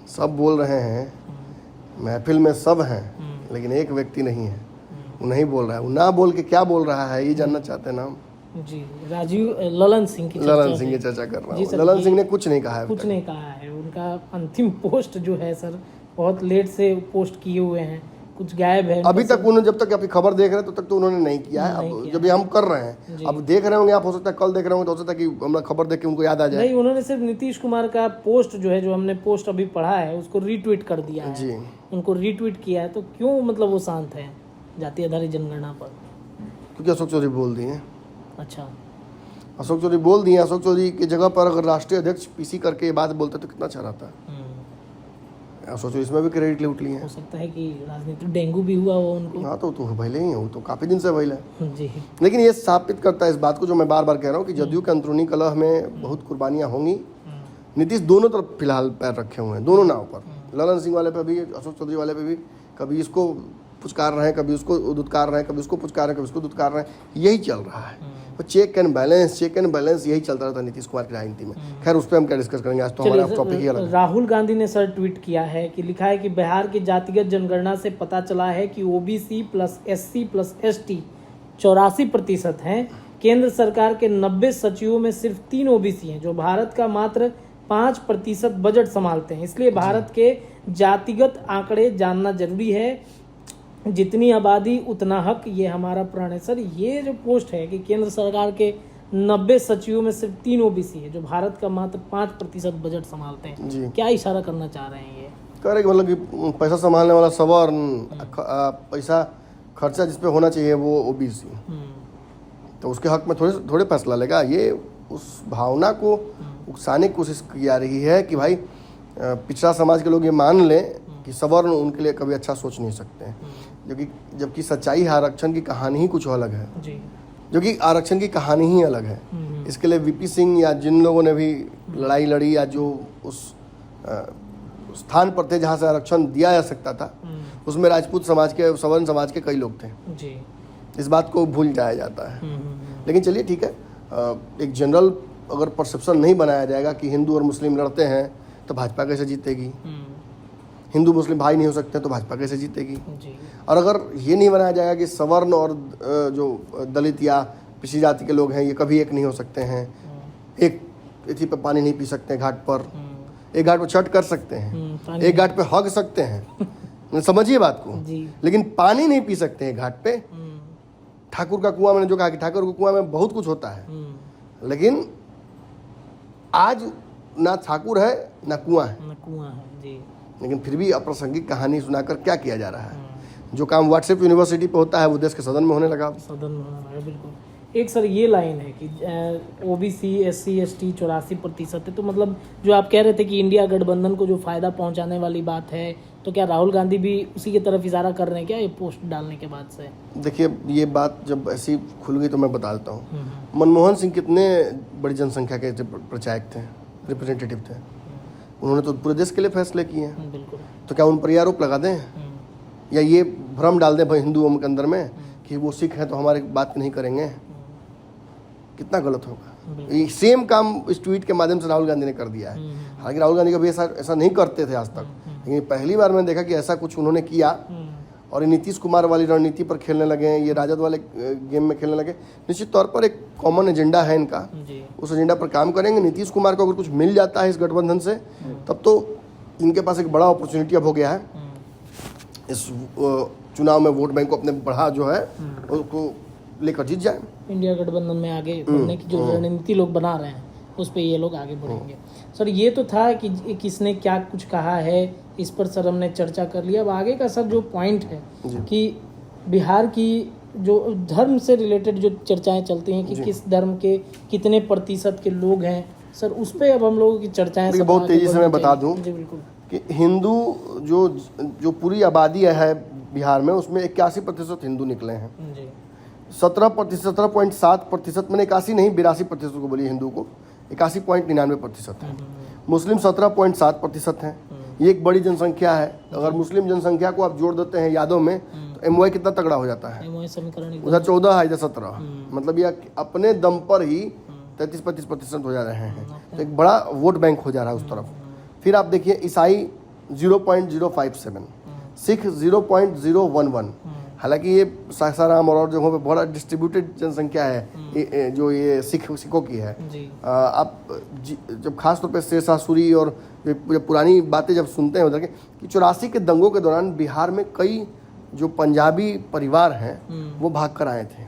सब बोल रहे हैं, महफिल में सब हैं, लेकिन एक व्यक्ति नहीं है, वो नहीं बोल रहा है। वो ना बोल के क्या बोल रहा है, ये जानना चाहते हैं ना हम। जी, ललन सिंह की चर्चा कर रहा हूँ। ललन सिंह ने कुछ नहीं कहा है, कुछ नहीं कहा है। उनका अंतिम पोस्ट जो है सर, बहुत लेट से पोस्ट किए हुए हैं, कुछ गायब है अभी तक। उन्होंने जब तक आपकी खबर देख रहे हैं तब तक तो उन्होंने नहीं किया है। अब जब हम कर रहे हैं, अब देख रहे होंगे आप, हो सकता है कल देख रहे होंगे तो हो सकता है कि हमारा खबर देख के उनको याद आ जाए। नहीं, उन्होंने सिर्फ नीतीश कुमार का पोस्ट जो है, जो हमने पोस्ट अभी पढ़ा है, उसको रीट्वीट कर दिया है जी। उनको रीट्वीट किया है, तो क्यों मतलब वो शांत है जाति आधारित जनगणना पर? क्योंकि अशोक चौधरी बोल दिए। अच्छा, अशोक चौधरी बोल दिए। अशोक चौधरी की जगह पर अगर राष्ट्रीय अध्यक्ष पीसी करके ये बात बोलते तो कितना अच्छा रहता। सोचो इसमें भी क्रेडिट लूट लिए। हो सकता है कि राजनीतिक डेंगू भी हुआ हो उनको। हाँ, तो भले ही हो, तो काफी दिन से भले जी। लेकिन ये साबित करता है इस बात को, जो मैं बार बार कह रहा हूँ कि जदयू के अंदरूनी कलह में बहुत कुर्बानियां होंगी। नीतीश दोनों तरफ फिलहाल पैर रखे हुए हैं, दोनों नाव पर। ललन सिंह वाले पे भी, अशोक चौधरी वाले पे भी, कभी इसको पुचकार रहे हैं, कभी उसको दुत्कार रहे हैं, कभी उसको पुचकार रहे हैं, कभी उसको दुत्कार रहे हैं। यही चल रहा है, चेक एंड बैलेंस यही चलता रहता नीतीश कुमार की राजनीति में। खैर, उस पर हम क्या डिस्कस करेंगे, आज तो हमारा टॉपिक ही अलग है। राहुल गांधी ने सर ट्वीट किया है कि लिखा है कि बिहार की जातिगत जनगणना से पता चला है कि OBC plus SC plus ST 84% हैं। केंद्र सरकार के 90 सचिवों में सिर्फ 3 ओबीसी हैं, जो भारत का मात्र 5% बजट संभालते हैं। इसलिए भारत के जातिगत आंकड़े जानना जरूरी है। जितनी आबादी उतना हक, ये हमारा प्रण है। सर, ये जो पोस्ट है कि केंद्र सरकार के 90 सचिवों में सिर्फ 3 ओबीसी है, जो भारत का मात्र 5% बजट संभालते हैं, क्या इशारा करना चाह रहे हैं? ये कह रहे मतलब कि पैसा संभालने वाला सवर्ण, पैसा खर्चा जिस पे होना चाहिए वो ओबीसी, तो उसके हक में थोड़े फैसला लेगा। ये उस भावना को उकसाने की कोशिश की जा रही है कि भाई पिछड़ा समाज के लोग ये मान लें कि सवर्ण उनके लिए कभी अच्छा सोच नहीं सकते हैं, जबकि सच्चाई है, आरक्षण की कहानी ही कुछ अलग है जी। जो कि आरक्षण की कहानी ही अलग है। इसके लिए वीपी सिंह या जिन लोगों ने भी लड़ाई लड़ी, या जो स्थान पर थे जहाँ से आरक्षण दिया जा सकता था, उसमें राजपूत समाज के, सवर्ण समाज के कई लोग थे जी। इस बात को भूल जाया जाता है। लेकिन चलिए ठीक है, एक जनरल अगर परसेप्शन नहीं बनाया जाएगा कि हिंदू और मुस्लिम लड़ते हैं तो भाजपा कैसे जीतेगी, हिंदू मुस्लिम भाई नहीं हो सकते तो भाजपा कैसे जीतेगी। जी। और अगर ये नहीं बनाया जाएगा कि सवर्ण और जो दलित या पिछड़ी जाति के लोग हैं ये कभी एक नहीं हो सकते हैं, एक इसी पे पानी नहीं पी सकते घाट पर, एक घाट पर छठ कर सकते हैं, एक घाट पे हग सकते हैं, समझिए बात को जी। लेकिन पानी नहीं पी सकते हैं घाट पे। ठाकुर का कुआं, मैंने जो कहा कि ठाकुर के कुआं में बहुत कुछ होता है, लेकिन आज ना ठाकुर है ना कुआं है, जी। लेकिन फिर भी अप्रासंगिक कहानी सुनाकर क्या किया जा रहा है। जो काम व्हाट्सएप यूनिवर्सिटी पे होता है वो देश के सदन में होने लगा। सदन में होने लगा, बिल्कुल। एक सर ये लाइन है कि ओबीसी SC ST 84% है, तो मतलब जो आप कह रहे थे कि इंडिया गठबंधन को जो फायदा पहुंचाने वाली बात है, तो क्या राहुल गांधी भी उसी की तरफ इशारा कर रहे हैं क्या ये पोस्ट डालने के बाद से? देखिए ये बात जब ऐसी खुल गई तो मैं बता देता हूँ। मनमोहन सिंह कितने बड़ी जनसंख्या के प्रचारक थे, रिप्रेजेंटेटिव थे, उन्होंने तो पूरे देश के लिए फैसले किए हैं। बिल्कुल। तो क्या उन पर आरोप लगा दें या ये भ्रम डाल दें भाई हिंदुओं के अंदर में कि वो सिख हैं तो हमारी बात नहीं करेंगे, कितना गलत होगा। ये सेम काम इस ट्वीट के माध्यम से राहुल गांधी ने कर दिया है। हालांकि राहुल गांधी कभी ऐसा नहीं करते थे आज तक, लेकिन पहली बार मैंने देखा कि ऐसा कुछ उन्होंने किया और ये नीतीश कुमार वाली रणनीति पर खेलने लगे, ये राजद वाले गेम में खेलने लगे। निश्चित तौर पर एक कॉमन एजेंडा है इनका, उस एजेंडा पर काम करेंगे। नीतीश कुमार को अगर कुछ मिल जाता है इस गठबंधन से तब तो इनके पास एक बड़ा अपॉर्चुनिटी अब हो गया है इस चुनाव में वोट बैंक को अपने बढ़ा जो है उसको लेकर जीत जाए। इंडिया गठबंधन में आगे बढ़ने की जो रणनीति लोग बना रहे हैं उस पे ये लोग आगे बढ़ेंगे। सर ये तो था कि किसने क्या कुछ कहा है, इस पर सर हमने चर्चा कर लिया। अब आगे का सर जो पॉइंट है कि बिहार की जो धर्म से रिलेटेड जो चर्चाएं चलती हैं कि किस धर्म के कितने प्रतिशत के लोग हैं, सर उस पर अब हम लोगों की चर्चाएं बहुत तेजी से मैं बता दूं कि हिंदू जो पूरी आबादी है बिहार में उसमें 81% हिंदू निकले हैं। 17.7% मैंने 81 नहीं 82% को बोली हिंदू को, 81.99% है। मुस्लिम 17.7% हैं। ये एक बड़ी जनसंख्या है। अगर मुस्लिम जनसंख्या को आप जोड़ देते हैं यादों में तो MY कितना तगड़ा हो जाता है, उधर 14 है इधर 17, मतलब ये अपने दम पर ही 33-35% हो जा रहे हैं। तो एक बड़ा वोट बैंक हो जा रहा है उस तरफ। फिर आप देखिए ईसाई 0.057, सिख 0.011। हालांकि ये सासाराम और जगहों पे बड़ा डिस्ट्रीब्यूटेड जनसंख्या है जो ये सिखों की है। आप जब खास तौर पे शेरशाह सूरी और पुरानी बातें जब सुनते हैं उधर के कि 84 के दंगों के दौरान बिहार में कई जो पंजाबी परिवार हैं वो भाग कर आए थे,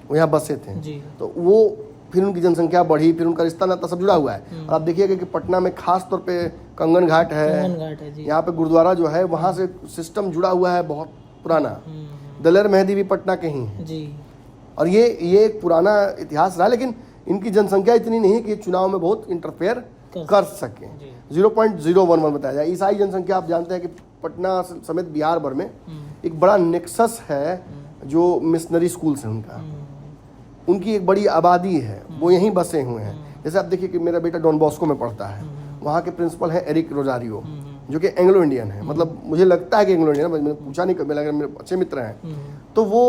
वो यहाँ बसे थे, तो वो फिर उनकी जनसंख्या बढ़ी, फिर उनका रिश्ता नाता सब जुड़ा हुआ है। और आप देखिएगा कि पटना में खास तौर पे कंगन घाट है, यहाँ पे गुरुद्वारा जो है वहाँ से सिस्टम जुड़ा हुआ है बहुत पुराना। दलेर मेहदी भी पटना के ही हैं जी। और ये एक पुराना इतिहास रहा, लेकिन इनकी जनसंख्या इतनी नहीं है कि चुनाव में बहुत इंटरफेयर कर सके। 0.011 बताया जाए। ईसाई जनसंख्या आप जानते हैं कि पटना समेत बिहार भर में एक बड़ा नेक्सस है जो मिशनरी स्कूल्स हैं उनकी एक बड़ी आबादी है, वो यहीं बसे हुए हैं। जैसे आप देखिए कि मेरा बेटा डॉन बॉस्को में पढ़ता है, वहाँ के प्रिंसिपल है एरिक रोजारियो जो कि एंग्लो इंडियन है, मतलब मुझे लगता है कि एंग्लो इंडियन, मैंने पूछा नहीं कभी, लगा मेरे अच्छे मित्र हैं। तो वो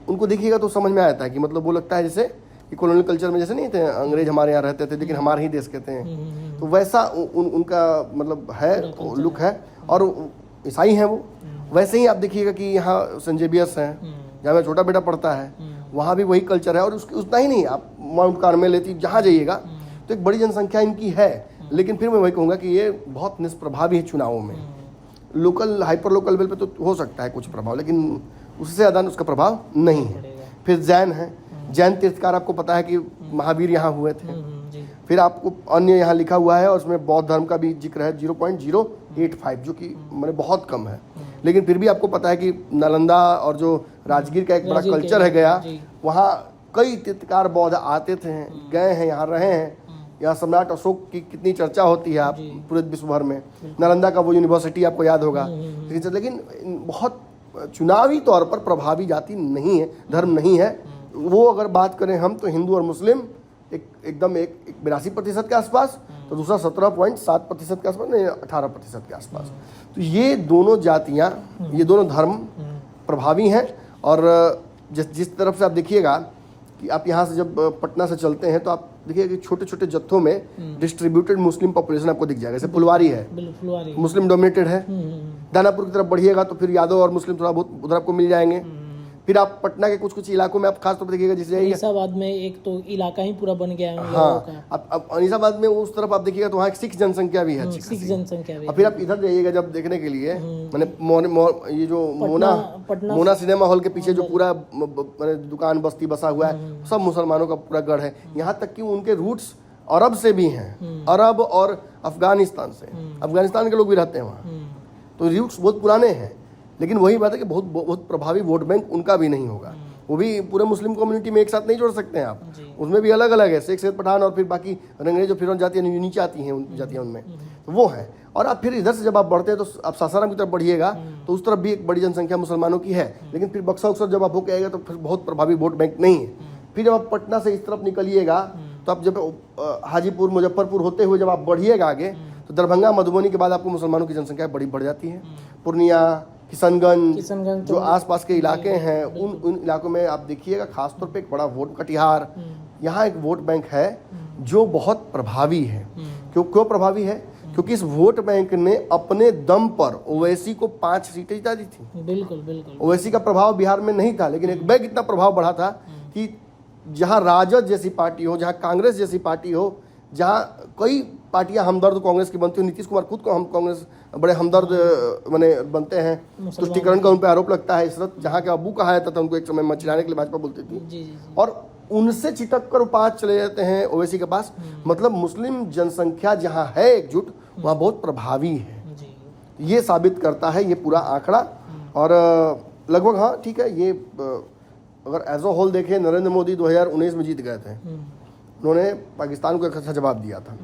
उनको देखिएगा तो समझ में आता है कि मतलब वो लगता है जैसे कि कॉलोनियल कल्चर में जैसे नहीं थे अंग्रेज हमारे यहाँ रहते थे लेकिन हमारे ही देश के थे, तो वैसा उनका मतलब है लुक है। और ईसाई हैं वो। वैसे ही आप देखिएगा कि यहाँ सेंट जेवियर्स हैं जहाँ मेरा छोटा बेटा पढ़ता है, वहाँ भी वही कल्चर है। और उतना ही नहीं, आप माउंट कार्मेल लेती जहाँ जाइएगा तो एक बड़ी जनसंख्या इनकी है। लेकिन फिर मैं वही कहूँगा कि ये बहुत निष्प्रभावी है चुनावों में। लोकल हाइपर लोकल लेवल पे तो हो सकता है कुछ प्रभाव, लेकिन उससे ज़्यादा उसका प्रभाव नहीं है। फिर जैन है, जैन तीर्थकार आपको पता है कि महावीर यहाँ हुए थे। फिर आपको अन्य यहाँ लिखा हुआ है और उसमें बौद्ध धर्म का भी जिक्र है 0.085 जो कि मैंने बहुत कम है। लेकिन फिर भी आपको पता है कि नालंदा और जो राजगीर का एक बड़ा कल्चर है गया, वहाँ कई तीर्थकार बौद्ध आते थे, गए हैं, यहाँ रहे हैं। यहाँ सम्राट अशोक की कितनी चर्चा होती है आप पूरे विश्व भर में। नालंदा का वो यूनिवर्सिटी आपको याद होगा। लेकिन बहुत चुनावी तौर पर प्रभावी जाति नहीं है, धर्म नहीं है वो। अगर बात करें हम तो हिंदू और मुस्लिम एकदम एक 82% के आसपास, तो दूसरा 17.7% के आसपास, नहीं 18% के आसपास। तो ये दोनों जातियाँ, ये दोनों धर्म प्रभावी हैं। और जिस तरफ से आप देखिएगा कि आप यहाँ से जब पटना से चलते हैं तो आप देखिए कि छोटे छोटे जत्थों में डिस्ट्रीब्यूटेड मुस्लिम पॉपुलेशन आपको दिख जाएगा। जैसे फुलवारी है, मुस्लिम डोमिनेटेड है। दानापुर की तरफ बढ़िएगा तो फिर यादव और मुस्लिम थोड़ा बहुत उधर आपको मिल जाएंगे। फिर आप पटना के कुछ कुछ इलाकों में आप खास तौर पर देखिएगा, जैसे अनीसाबाद में एक तो इलाका ही पूरा बन गया है। हाँ, अब अनीसाबाद में उस तरफ आप देखिएगा तो वहाँ एक सिख जनसंख्या भी है, सिख जनसंख्या भी। और फिर आप इधर जाइएगा जब देखने के लिए, मैंने ये जो मोना सिनेमा हॉल के पीछे जो पूरा दुकान बस्ती बसा हुआ है, सब मुसलमानों का पूरा गढ़ है। यहाँ तक कि उनके रूट्स अरब से भी हैं, अरब और अफगानिस्तान से, अफगानिस्तान के लोग भी रहते हैं वहाँ। तो रूट्स बहुत पुराने हैं। लेकिन वही बात है कि बहुत प्रभावी वोट बैंक उनका भी नहीं होगा। वो भी पूरे मुस्लिम कम्युनिटी में एक साथ नहीं जोड़ सकते हैं आप, उसमें भी अलग अलग है, शेख सैयद पठान और फिर बाकी रंगरेज जो फिर जातियाँ नीचे आती हैं, उन जातियाँ उनमें तो वो है। और आप फिर इधर से जब आप बढ़ते हैं तो आप सासाराम की तरफ बढ़िएगा तो उस तरफ भी एक बड़ी जनसंख्या मुसलमानों की है। लेकिन फिर बक्सा उक्सर जब आप होके आएगा तो फिर बहुत प्रभावी वोट बैंक नहीं है। फिर जब आप पटना से इस तरफ निकलिएगा तो आप जब हाजीपुर मुजफ्फरपुर होते हुए जब आप बढ़िएगा आगे तो दरभंगा मधुबनी के बाद आपको मुसलमानों की जनसंख्या बड़ी बढ़ जाती है। पूर्णिया, किशनगंज जो आसपास के इलाके हैं, उन इलाकों में आप देखिएगा खासतौर पे एक बड़ा वोट, कटिहार, यहाँ एक वोट बैंक है जो बहुत प्रभावी है। क्यों प्रभावी है? क्योंकि इस वोट बैंक ने अपने दम पर ओवैसी को 5 सीटें जिता दी थी। बिल्कुल। ओवैसी का प्रभाव बिहार में नहीं था, लेकिन एक बैग इतना प्रभाव बढ़ा था कि जहाँ राजद जैसी पार्टी हो, जहाँ कांग्रेस जैसी पार्टी हो, जहाँ कई पार्टियां हमदर्द कांग्रेस की बनती हो, नीतीश कुमार खुद को हम कांग्रेस बड़े हमदर्द बने बनते हैं, तुष्टिकरण का उन पर आरोप लगता है। इसरत जहाँ के अबू कहा जाता था उनको एक समय मचिलाने के लिए भाजपा बोलती थी, और उनसे चिटक कर 5 चले जाते हैं ओवैसी के पास। मतलब मुस्लिम जनसंख्या जहाँ है एकजुट, वहाँ बहुत प्रभावी है। ये साबित करता है ये पूरा आंकड़ा। और लगभग हाँ ठीक है, ये अगर एज अ होल देखें, नरेंद्र मोदी 2019 में जीत गए थे, उन्होंने पाकिस्तान को एक अच्छा जवाब दिया था।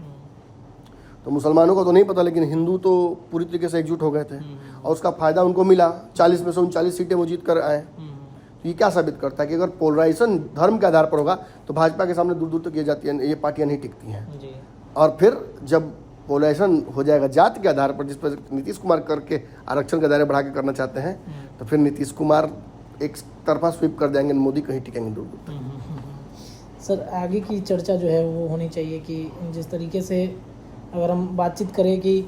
तो मुसलमानों का तो नहीं पता, लेकिन हिंदू तो पूरी तरीके से एकजुट हो गए थे और उसका फायदा उनको मिला। 40 में से 39 सीटें वो जीत कर आए। तो ये क्या साबित करता है कि अगर पोलराइजेशन धर्म के आधार पर होगा तो भाजपा के सामने दूर दूर तक ये पार्टियां नहीं टिकती हैं। और फिर जब पोलराइजेशन हो जाएगा जाति के आधार पर, जिस पर नीतीश कुमार करके आरक्षण के दायरे बढ़ा के करना चाहते हैं, तो फिर नीतीश कुमार एक तरफा स्वीप कर देंगे, मोदी कहीं टिकेंगे दूर दूर तक। सर आगे की चर्चा जो है वो होनी चाहिए कि जिस तरीके से अगर हम बातचीत करें कि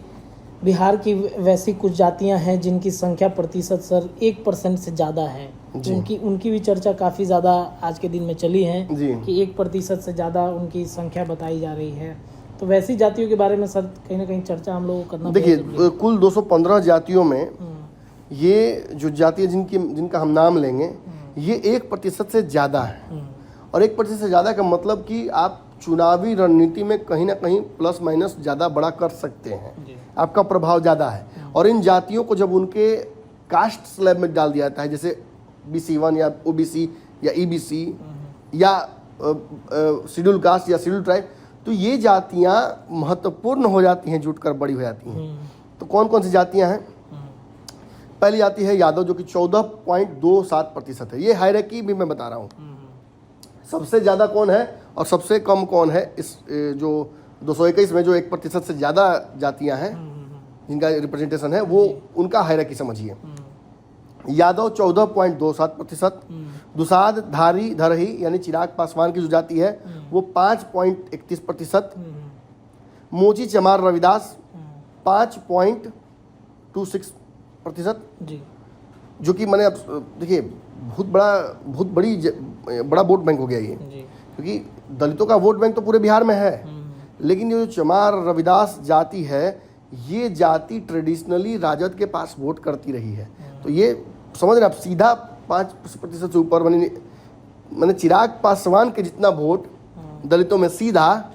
बिहार की वैसी कुछ जातियां हैं जिनकी संख्या प्रतिशत सर 1% से ज़्यादा है, उनकी भी चर्चा काफ़ी ज़्यादा आज के दिन में चली है कि 1% से ज़्यादा उनकी संख्या बताई जा रही है। तो वैसी जातियों के बारे में सर कहीं ना कहीं चर्चा हम लोग को करना। देखिए कुल 215 जातियों में ये जो जातियाँ जिनका हम नाम लेंगे ये 1% से ज़्यादा है। और 1% से ज़्यादा का मतलब कि आप चुनावी रणनीति में कहीं ना कहीं प्लस माइनस ज़्यादा बड़ा कर सकते हैं, आपका प्रभाव ज़्यादा है। और इन जातियों को जब उनके कास्ट स्लैब में डाल दिया जाता है, जैसे BC1 या OBC या EBC या शेड्यूल कास्ट या शेड्यूल ट्राइब, तो ये जातियाँ महत्वपूर्ण हो जाती हैं, जुटकर बड़ी हो जाती हैं। तो कौन कौन सी जातियाँ हैं? पहली जाति है यादव, जो कि 14.27% है। ये हायरार्की भी मैं बता रहा हूँ। सबसे ज़्यादा कौन है और सबसे कम कौन है, इस जो 221 में जो 1% से ज़्यादा जातियां हैं जिनका रिप्रेजेंटेशन है, वो उनका हायरार्की समझिए। यादव 14.27%, दुसाध धारी धरही यानी चिराग पासवान की जो जाति है वो 5.31%, मोची चमार रविदास 5.26%, जो कि मैंने अब देखिए बहुत बड़ा वोट बैंक हो गया ये, क्योंकि दलितों का वोट बैंक तो पूरे बिहार में है। लेकिन ये जो चमार रविदास जाति है, ये जाति ट्रेडिशनली राजद के पास वोट करती रही है। तो ये समझ रहे आप, सीधा 5% से ऊपर, मैंने चिराग पासवान के जितना वोट दलितों में सीधा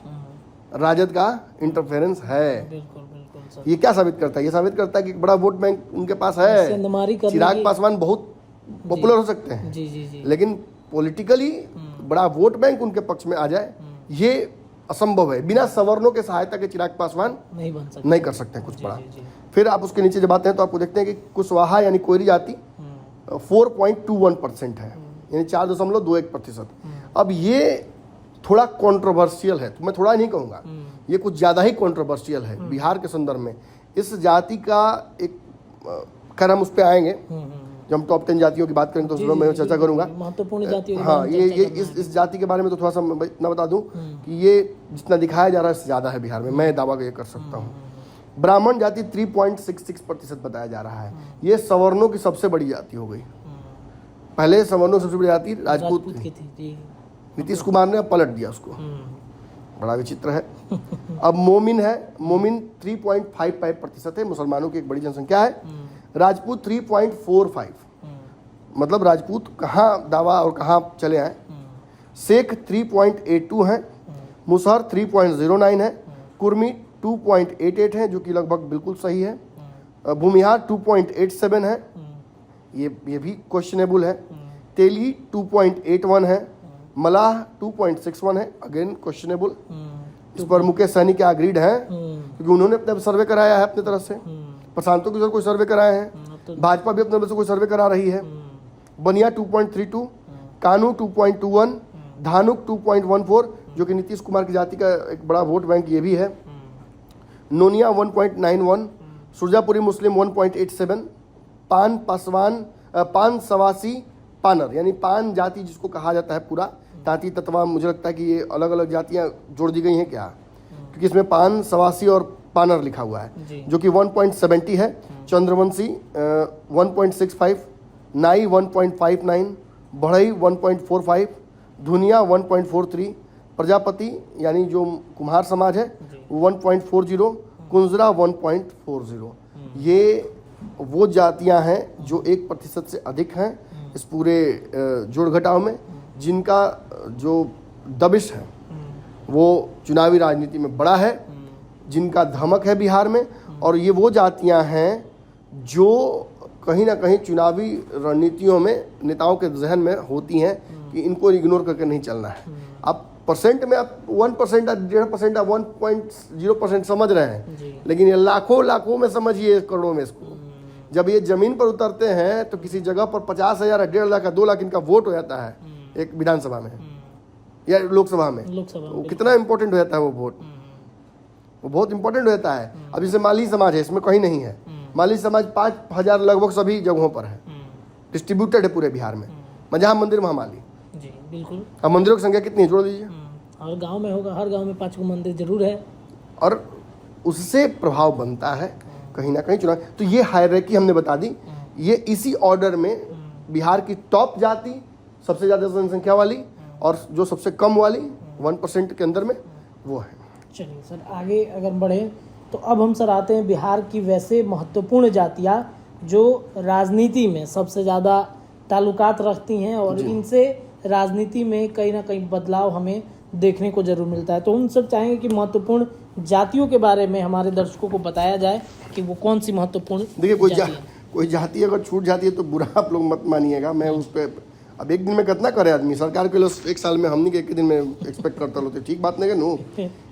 राजद का इंटरफेरेंस है। ये क्या साबित करता है? ये साबित करता है कि एक बड़ा वोट बैंक उनके पास है। चिराग पासवान बहुत पॉपुलर हो सकते हैं, लेकिन पॉलिटिकली बड़ा वोट बैंक उनके पक्ष में आ जाए ये असंभव है। बिना सवर्णों के सहायता के चिराग पासवान नहीं कर सकते कुछ बड़ा। फिर आप उसके नीचे जब आते हैं तो आपको देखते हैं कि कुशवाहा यानी कोयरी जाति 4.21% है, यानी 4.21%। अब ये थोड़ा कंट्रोवर्शियल है, तो मैं थोड़ा नहीं कहूँगा, ये कुछ ज़्यादा ही कंट्रोवर्शियल है बिहार के संदर्भ में। इस जाति का एक खैर हम उस पर आएंगे जब हम टॉप 10 जातियों की बात करेंगे, तो उसमें मैं चर्चा करूंगा महत्वपूर्ण जातियों। हाँ, ये इस जाति के बारे में तो थोड़ा सा मैं इतना बता दूं कि ये जितना दिखाया जा रहा है इससे ज़्यादा है बिहार में, मैं दावा ये कर सकता हूँ। ब्राह्मण जाति 3.66% बताया जा रहा है। ये सवर्णों की सबसे बड़ी जाति हो गई। पहले सवर्णों की सबसे बड़ी जाति राजपूत थी, नीतीश कुमार ने पलट दिया उसको, बड़ा विचित्र है। अब मोमिन है, मोमिन 3.55% है, मुसलमानों की एक बड़ी जनसंख्या है। राजपूत 3.45, मतलब राजपूत कहाँ दावा और कहाँ चले आए। शेख 3.82 है, मुसहर 3.09 है, कुर्मी 2.88 है जो कि लगभग बिल्कुल सही है, भूमिहार 2.87 है, ये भी क्वेश्चनेबल है, तेली 2.81 है, मलाह 2.61 है, अगेन क्वेश्चनेबल। इस पर मुकेश सहनी के अग्रीड हैं क्योंकि उन्होंने अपने सर्वे कराया है अपनी तरफ से, प्रशांतों की तरफ कोई सर्वे कराए हैं, भाजपा भी अपने तरफ से कोई सर्वे करा रही है। बनिया 2.32, कानू 2.21, धानुक 2.14 जो कि नीतीश कुमार की जाति का एक बड़ा वोट बैंक ये भी है। नोनिया 1.91, सुरजापुरी मुस्लिम 1.87, पान सवासी पानर यानी पान जाति जिसको कहा जाता है पूरा तांती तत्वा, मुझे लगता है कि ये अलग अलग जातियां जोड़ दी गई हैं क्या, क्योंकि इसमें पान सवासी और पानर लिखा हुआ है जो कि 1.70 है। चंद्रवंशी 1.65, नाई 1.59, बढ़ई 1.45, धुनिया 1.43, प्रजापति यानी जो कुम्हार समाज है 1.40, कुंजरा 1.40। ये वो जातियां हैं जो 1% से अधिक हैं इस पूरे जोड़ घटाव में, जिनका जो दबिश है वो चुनावी राजनीति में बड़ा है, जिनका धमक है बिहार में। और ये वो जातियां हैं जो कहीं ना कहीं चुनावी रणनीतियों में नेताओं के जहन में होती हैं कि इनको इग्नोर करके नहीं चलना है। अब परसेंट में आप 1% 1.5% 1.0% समझ रहे हैं, लेकिन ये लाखों में समझिए, करोड़ों में इसको जब ये जमीन पर उतरते हैं तो किसी जगह पर 50,000 1.5 लाख 2 लाख इनका वोट हो जाता है एक विधानसभा में या लोकसभा में। वो कितना इंपॉर्टेंट हो जाता है वो वोट, वो बहुत इंपॉर्टेंट हो जाता है। अब जैसे माली समाज है, इसमें कहीं नहीं है, माली समाज 5,000 लगभग सभी जगहों पर है, डिस्ट्रीब्यूटेड है पूरे बिहार में, जहाँ मंदिर वहाँ माली। जी बिल्कुल। अब मंदिरों की संख्या कितनी है जोड़ दीजिए। हर गांव में होगा, हर गांव में 5 मंदिर जरूर है, और उससे प्रभाव बनता है कहीं ना कहीं चुनाव। तो ये हायरार्की हमने बता दी, ये इसी ऑर्डर में बिहार की टॉप जाति सबसे ज़्यादा जनसंख्या वाली और जो सबसे कम वाली 1% के अंदर में वो है। चलिए सर, आगे अगर बढ़े तो अब हम सर आते हैं बिहार की वैसे महत्वपूर्ण जातियाँ जो राजनीति में सबसे ज़्यादा ताल्लुकात रखती हैं और इनसे राजनीति में कहीं ना कहीं बदलाव हमें देखने को जरूर मिलता है। तो हम सब चाहेंगे कि महत्वपूर्ण जातियों के बारे में हमारे दर्शकों को बताया जाए कि वो कौन सी महत्वपूर्ण। देखिए कोई जाति अगर छूट जाती है तो बुरा आप लोग मत मानिएगा, मैं उस पर अब एक दिन में कितना करे आदमी, सरकार के लिए एक साल में हमनी के एक दिन में एक्सपेक्ट करता होते, ठीक बात नहीं है नो।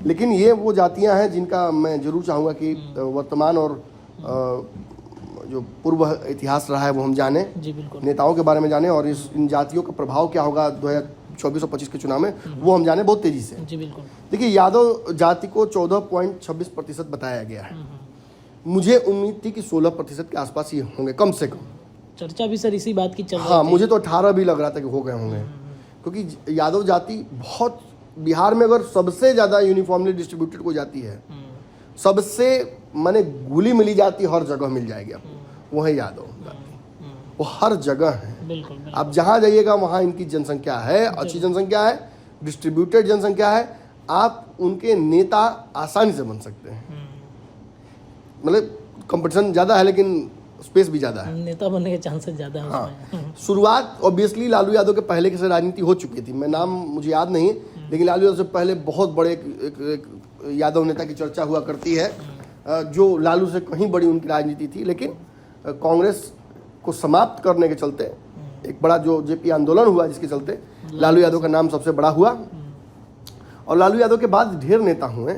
लेकिन ये वो जातियां हैं जिनका मैं जरूर चाहूँगा कि वर्तमान और जो पूर्व इतिहास रहा है वो हम जाने, नेताओं के बारे में जाने, और इन जातियों का प्रभाव क्या होगा 2024 और 25 के चुनाव में वो हम जाने बहुत तेजी से। जी बिल्कुल। देखिए यादव जाति को 14.26% बताया गया है, मुझे उम्मीद थी कि 16% के आसपास ये होंगे कम से कम। चर्चा भी सर इसी बात की चल रही हाँ, मुझे तो 18 भी लग रहा था कि हो गए होंगे, क्योंकि यादव जाति बहुत बिहार में अगर सबसे ज़्यादा यूनिफॉर्मली डिस्ट्रीब्यूटेड कोई जाति है, सबसे माने घुली मिली जाति हर जगह मिल जाएगी आपको, वो है यादव जाति, वो हर जगह है। बिल्कुल। आप जहाँ जाइएगा वहाँ इनकी जनसंख्या है, अच्छी जनसंख्या है, डिस्ट्रीब्यूटेड जनसंख्या है, आप उनके नेता आसानी से बन सकते हैं। मतलब कंपटीशन ज़्यादा है लेकिन स्पेस भी ज़्यादा है, नेता बनने के चांसेस ज़्यादा है। हाँ, शुरुआत ऑब्वियसली लालू यादव के पहले की से राजनीति हो चुकी थी, मैं नाम मुझे याद नहीं, लेकिन लालू यादव से पहले बहुत बड़े एक यादव नेता की चर्चा हुआ करती है जो लालू से कहीं बड़ी उनकी राजनीति थी, लेकिन कांग्रेस को समाप्त करने के चलते एक बड़ा जो जेपी आंदोलन हुआ जिसके चलते लालू यादव का नाम सबसे बड़ा हुआ। और लालू यादव के बाद ढेर नेता हुए,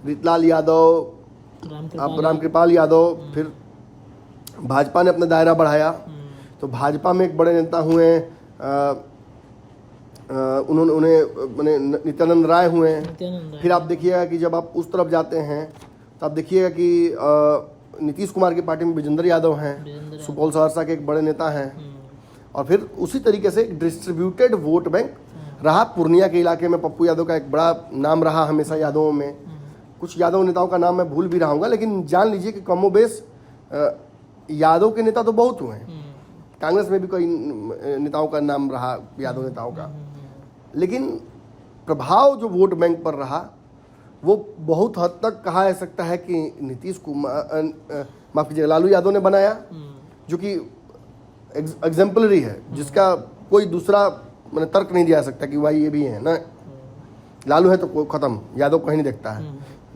रीतलाल यादव, रामकृपाल यादव, फिर भाजपा ने अपना दायरा बढ़ाया तो भाजपा में एक बड़े नेता हुए उन्होंने मैंने नित्यानंद राय हुए हैं। नित्यानंद राय। फिर आप देखिएगा कि जब आप उस तरफ जाते हैं तो आप देखिएगा कि नीतीश कुमार की पार्टी में विजेंद्र यादव हैं, सुपौल सहरसा के एक बड़े नेता हैं। और फिर उसी तरीके से एक डिस्ट्रीब्यूटेड वोट बैंक रहा। पूर्णिया के इलाके में पप्पू यादव का एक बड़ा नाम रहा हमेशा यादवों में। कुछ यादव नेताओं का नाम मैं भूल भी रहा हूँ, लेकिन जान लीजिए कि कमोबेश यादव के नेता तो बहुत हुए हैं। कांग्रेस में भी कई नेताओं का नाम रहा, यादव नेताओं का, लेकिन प्रभाव जो वोट बैंक पर रहा वो बहुत हद तक कहा जा सकता है कि नीतीश कुमार, माफ कीजिएगा, लालू यादव ने बनाया, जो कि एग्जाम्पलरी है, जिसका कोई दूसरा मैंने तर्क नहीं दिया सकता कि भाई ये भी है ना, लालू है तो कोई खत्म, यादव कहीं नहीं देखता है।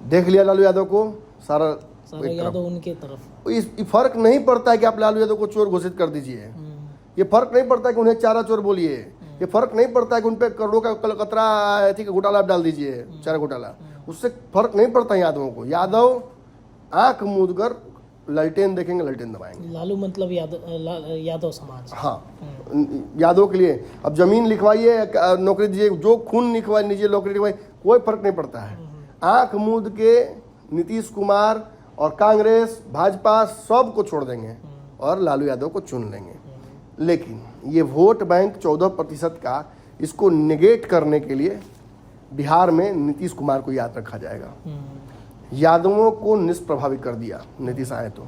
देख लिया लालू यादव को, सारा यादव उनके तरफ। इस फर्क नहीं पड़ता है कि आप लालू यादव को चोर घोषित कर दीजिए, ये फर्क नहीं पड़ता है कि उन्हें चारा चोर बोलिए, ये फर्क नहीं पड़ता है कि उन पे करोड़ों का कतरा थी घोटाला आप डाल दीजिए, चारा घोटाला, उससे फर्क नहीं पड़ता है यादवों को। यादव आंख मूंद कर ललटेन देखेंगे, ललटेन दबाएंगे। लालू मतलब यादव समाज। हाँ, यादव के लिए अब जमीन लिखवाइए, नौकरी दीजिए, जो खून लिखवाई लीजिए, नौकरी लिखवाई, कोई फर्क नहीं पड़ता है। आंख मूंद के नीतीश कुमार और कांग्रेस भाजपा सब को छोड़ देंगे और लालू यादव को चुन लेंगे। लेकिन ये वोट बैंक 14% का, इसको निगेट करने के लिए बिहार में नीतीश कुमार को याद रखा जाएगा। यादवों को निष्प्रभावी कर दिया नीतीश आए तो,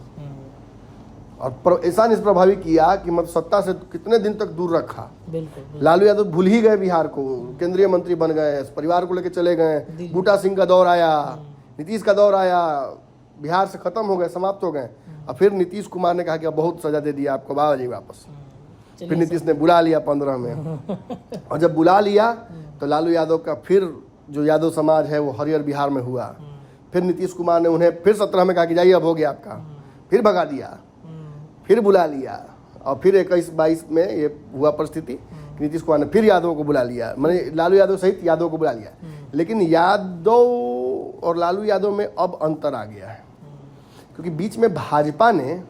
और ऐसा निष्प्रभावी किया कि मतलब सत्ता से कितने दिन तक दूर रखा। बिल्कुल। लालू यादव भूल ही गए बिहार को, केंद्रीय मंत्री बन गए, परिवार को लेकर चले गए, बूटा सिंह का दौर आया, नीतीश का दौर आया, बिहार से खत्म हो गए, समाप्त हो गए। और फिर नीतीश कुमार ने कहा कि अब बहुत सजा दे दिया आपको, बाबा जी वापस। फिर नीतीश ने बुला लिया 15 में, और जब बुला लिया तो लालू यादव का फिर जो यादव समाज है वो हरियर बिहार में हुआ। फिर नीतीश कुमार ने उन्हें फिर 17 में कहा कि जाइए अब हो गया आपका, फिर भगा दिया, फिर बुला लिया, और फिर 21-22 में ये हुआ परिस्थिति कि नीतीश कुमार ने फिर यादव को बुला लिया, मैंने लालू यादव सहित यादव को बुला लिया। लेकिन यादव और लालू यादव में अब अंतर आ गया है, क्योंकि बीच में भाजपा ने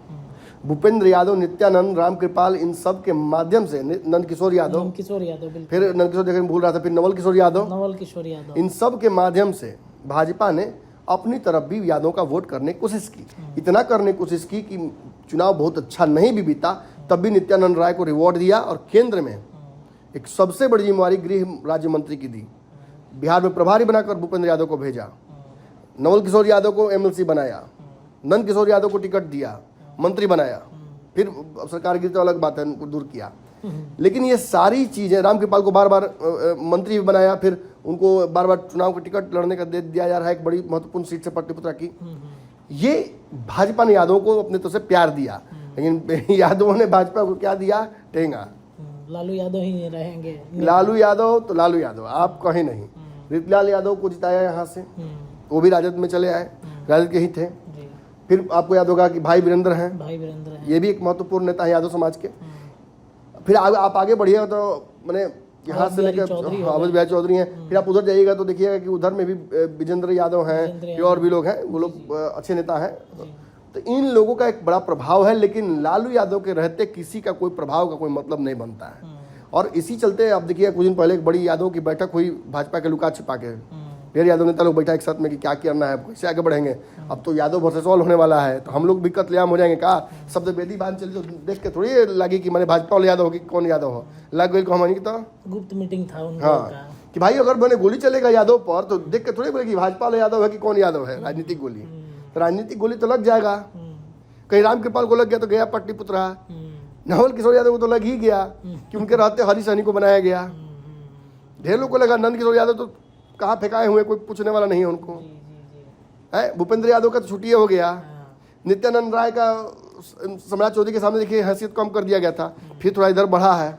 भूपेंद्र यादव, नित्यानंद, रामकृपाल, इन सब के माध्यम से, नंद किशोर यादव, फिर नंद किशोर देखने भूल रहा था, फिर नवल किशोर यादव, इन सब के माध्यम से भाजपा ने अपनी तरफ भी यादव का वोट करने की कोशिश की। इतना करने की कोशिश की कि चुनाव बहुत अच्छा नहीं भी बीता, तब भी नित्यानंद राय को रिवॉर्ड दिया और केंद्र में एक सबसे बड़ी जिम्मेवारी गृह राज्य मंत्री की दी। बिहार में प्रभारी बनाकर भूपेंद्र यादव को भेजा, नवल किशोर यादव को एमएलसी बनाया, नंद किशोर यादव को टिकट दिया, मंत्री बनाया, फिर सरकार गिरी तो अलग बात है, उनको दूर किया। लेकिन ये सारी चीजें, रामकृपाल को बार बार मंत्री भी बनाया, फिर उनको बार बार चुनाव का टिकट लड़ने का दे दिया जा रहा है, एक बड़ी महत्वपूर्ण सीट से पाटलिपुत्रा की। ये भाजपा ने यादवों को अपने तरफ से प्यार दिया, लेकिन यादवों ने भाजपा को क्या दिया? ठेंगा। लालू यादव ही रहेंगे, लालू यादव तो लालू यादव, आप कहीं नहीं। रीतलाल यादव को जिताया यहाँ से, वो भी राजद में चले आए, राजद के ही थे। फिर आपको याद होगा कि भाई वीरेंद्र हैं, ये भी एक महत्वपूर्ण नेता है यादव समाज के। फिर आप आगे बढ़िएगा तो मैंने यहाँ से लेकर अवध बिहारी चौधरी हैं, फिर आप उधर जाइएगा तो देखिएगा कि उधर में भी विजेंद्र यादव हैं, और भी लोग हैं, वो लोग अच्छे नेता हैं। तो इन लोगों का एक बड़ा प्रभाव है, लेकिन लालू यादव के रहते किसी का कोई प्रभाव का कोई मतलब नहीं बनता है। और इसी चलते आप देखिए कुछ दिन पहले एक बड़ी यादव की बैठक हुई भाजपा के लुका छिपा के, ढेर यादव नेता लोग बैठा एक साथ में कि क्या करना है, कैसे आगे बढ़ेंगे। अब तो यादव वर्सेस ऑल होने वाला है, तो हम लोग भी कत्लेआम हो जाएंगे। कहा शब्द बेदी बांध चली तो देख के थोड़ी लगी कि मैंने भाजपा वाले यादव हो कि कौन यादव हो, लग गई को हम तो गुप्त मीटिंग था उनका। हाँ, कि भाई अगर मैंने गोली चलेगा यादव पर तो देख के थोड़ी बोले कि भाजपा वाले यादव है कि कौन यादव है। राजनीतिक गोली, तो राजनीतिक गोली तो लग जाएगा। कहीं रामकृपाल को लग गया तो गया पाटलिपुत्रा, नवल किशोर यादव को तो लग ही गया कि उनके रहते हरी सहनी को बनाया गया। ढेर लोग को लगा नंद किशोर यादव तो कहाँ फेंकाए हुए, कोई पूछने वाला नहीं है उनको, है। भूपेंद्र यादव का तो छुट्टी हो गया, नित्यानंद राय का सम्राट चौधरी के सामने देखिए हैसियत कम कर दिया गया था, फिर थोड़ा इधर बढ़ा है।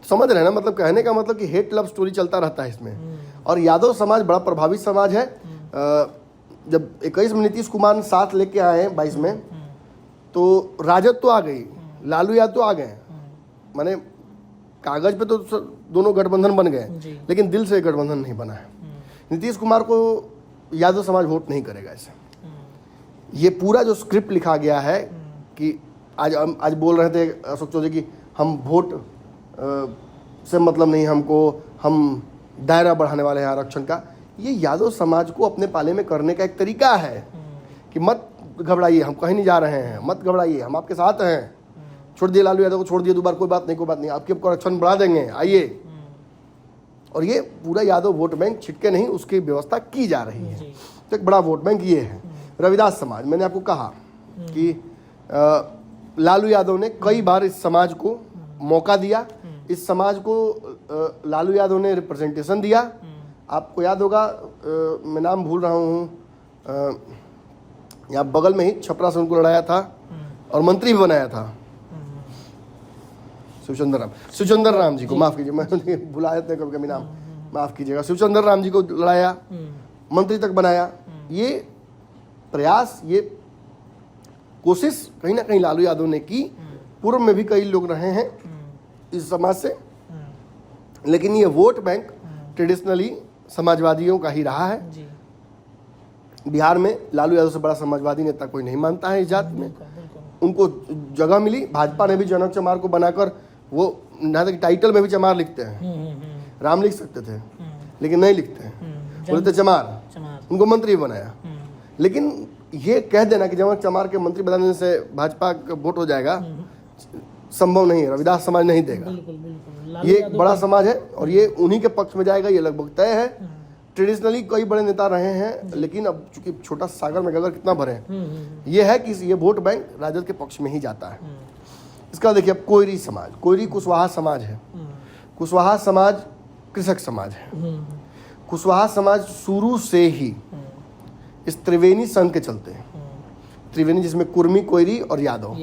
समझ रहे हैं ना, मतलब कहने का मतलब कि हेट लव स्टोरी चलता रहता है इसमें। और यादव समाज बड़ा प्रभावित समाज है। जब 21 में नीतीश कुमार ने साथ लेके आए 22 में, तो राजद तो आ गई, लालू यादव तो आ गए, माने कागज पे तो दोनों गठबंधन बन गए, लेकिन दिल से गठबंधन नहीं बना है। नीतीश कुमार को यादव समाज वोट नहीं करेगा ऐसे। ये पूरा जो स्क्रिप्ट लिखा गया है कि आज बोल रहे थे अशोक चौधरी की हम वोट से मतलब नहीं हमको, हम दायरा बढ़ाने वाले हैं आरक्षण का। ये यादव समाज को अपने पाले में करने का एक तरीका है कि मत घबराइए, हम कहीं नहीं जा रहे हैं, मत घबराइए, हम आपके साथ हैं। छोड़ दिए लालू यादव को, छोड़ दिए दोबारा, कोई बात नहीं, कोई बात नहीं, आपके आरक्षण बढ़ा देंगे, आइए। और ये पूरा यादव वोट बैंक छिटके नहीं, उसकी व्यवस्था की जा रही है। तो एक बड़ा वोट बैंक ये है। रविदास समाज, मैंने आपको कहा कि लालू यादव ने कई बार इस समाज को मौका दिया, इस समाज को लालू यादव ने रिप्रेजेंटेशन दिया। आपको याद होगा, मैं नाम भूल रहा हूँ, यहाँ बगल में ही छपरा से उनको लड़ाया था और मंत्री भी बनाया था, शिवचंद्र राम जी को, माफ कीजिए, मैं भुला जाते हैं कभी कभी नाम, माफ कीजिएगा। शिवचंद्र राम जी को लड़ाया, मंत्री तक बनाया। ये प्रयास, ये कोशिश कहीं ना कहीं लालू यादव ने की। पूर्व में भी कई लोग रहे हैं इस समाज से, लेकिन ये वोट बैंक ट्रेडिशनली समाजवादियों का ही रहा है। बिहार में लालू यादव से बड़ा समाजवादी नेता कोई नहीं मानता है इस जाति में। उनको जगह मिली, भाजपा ने भी जनक चमार को बनाकर, वो यहाँ तक टाइटल में भी चमार लिखते हैं, राम लिख सकते थे लेकिन नहीं लिखते हैं, बोलते चमार, उनको मंत्री बनाया। लेकिन ये कह देना कि जनक चमार के मंत्री बनाने से भाजपा का वोट हो जाएगा, संभव नहीं है, रविदास समाज नहीं देगा। ये एक बड़ा समाज है और ये उन्हीं के पक्ष में जाएगा, ये लगभग तय है। ट्रेडिशनली कई बड़े नेता रहे हैं, लेकिन अब चूंकि छोटा सागर में गगर कितना भरे, ये है कि ये वोट बैंक राजद के पक्ष में ही जाता है। इसका देखिए, अब कोयरी समाज, कोयरी कुशवाहा समाज है। कुशवाहा समाज कृषक समाज है। कुशवाहा समाज शुरू से ही इस त्रिवेणी संघ के चलते हैं। त्रिवेणी जिसमें कुर्मी, कोयरी और यादव,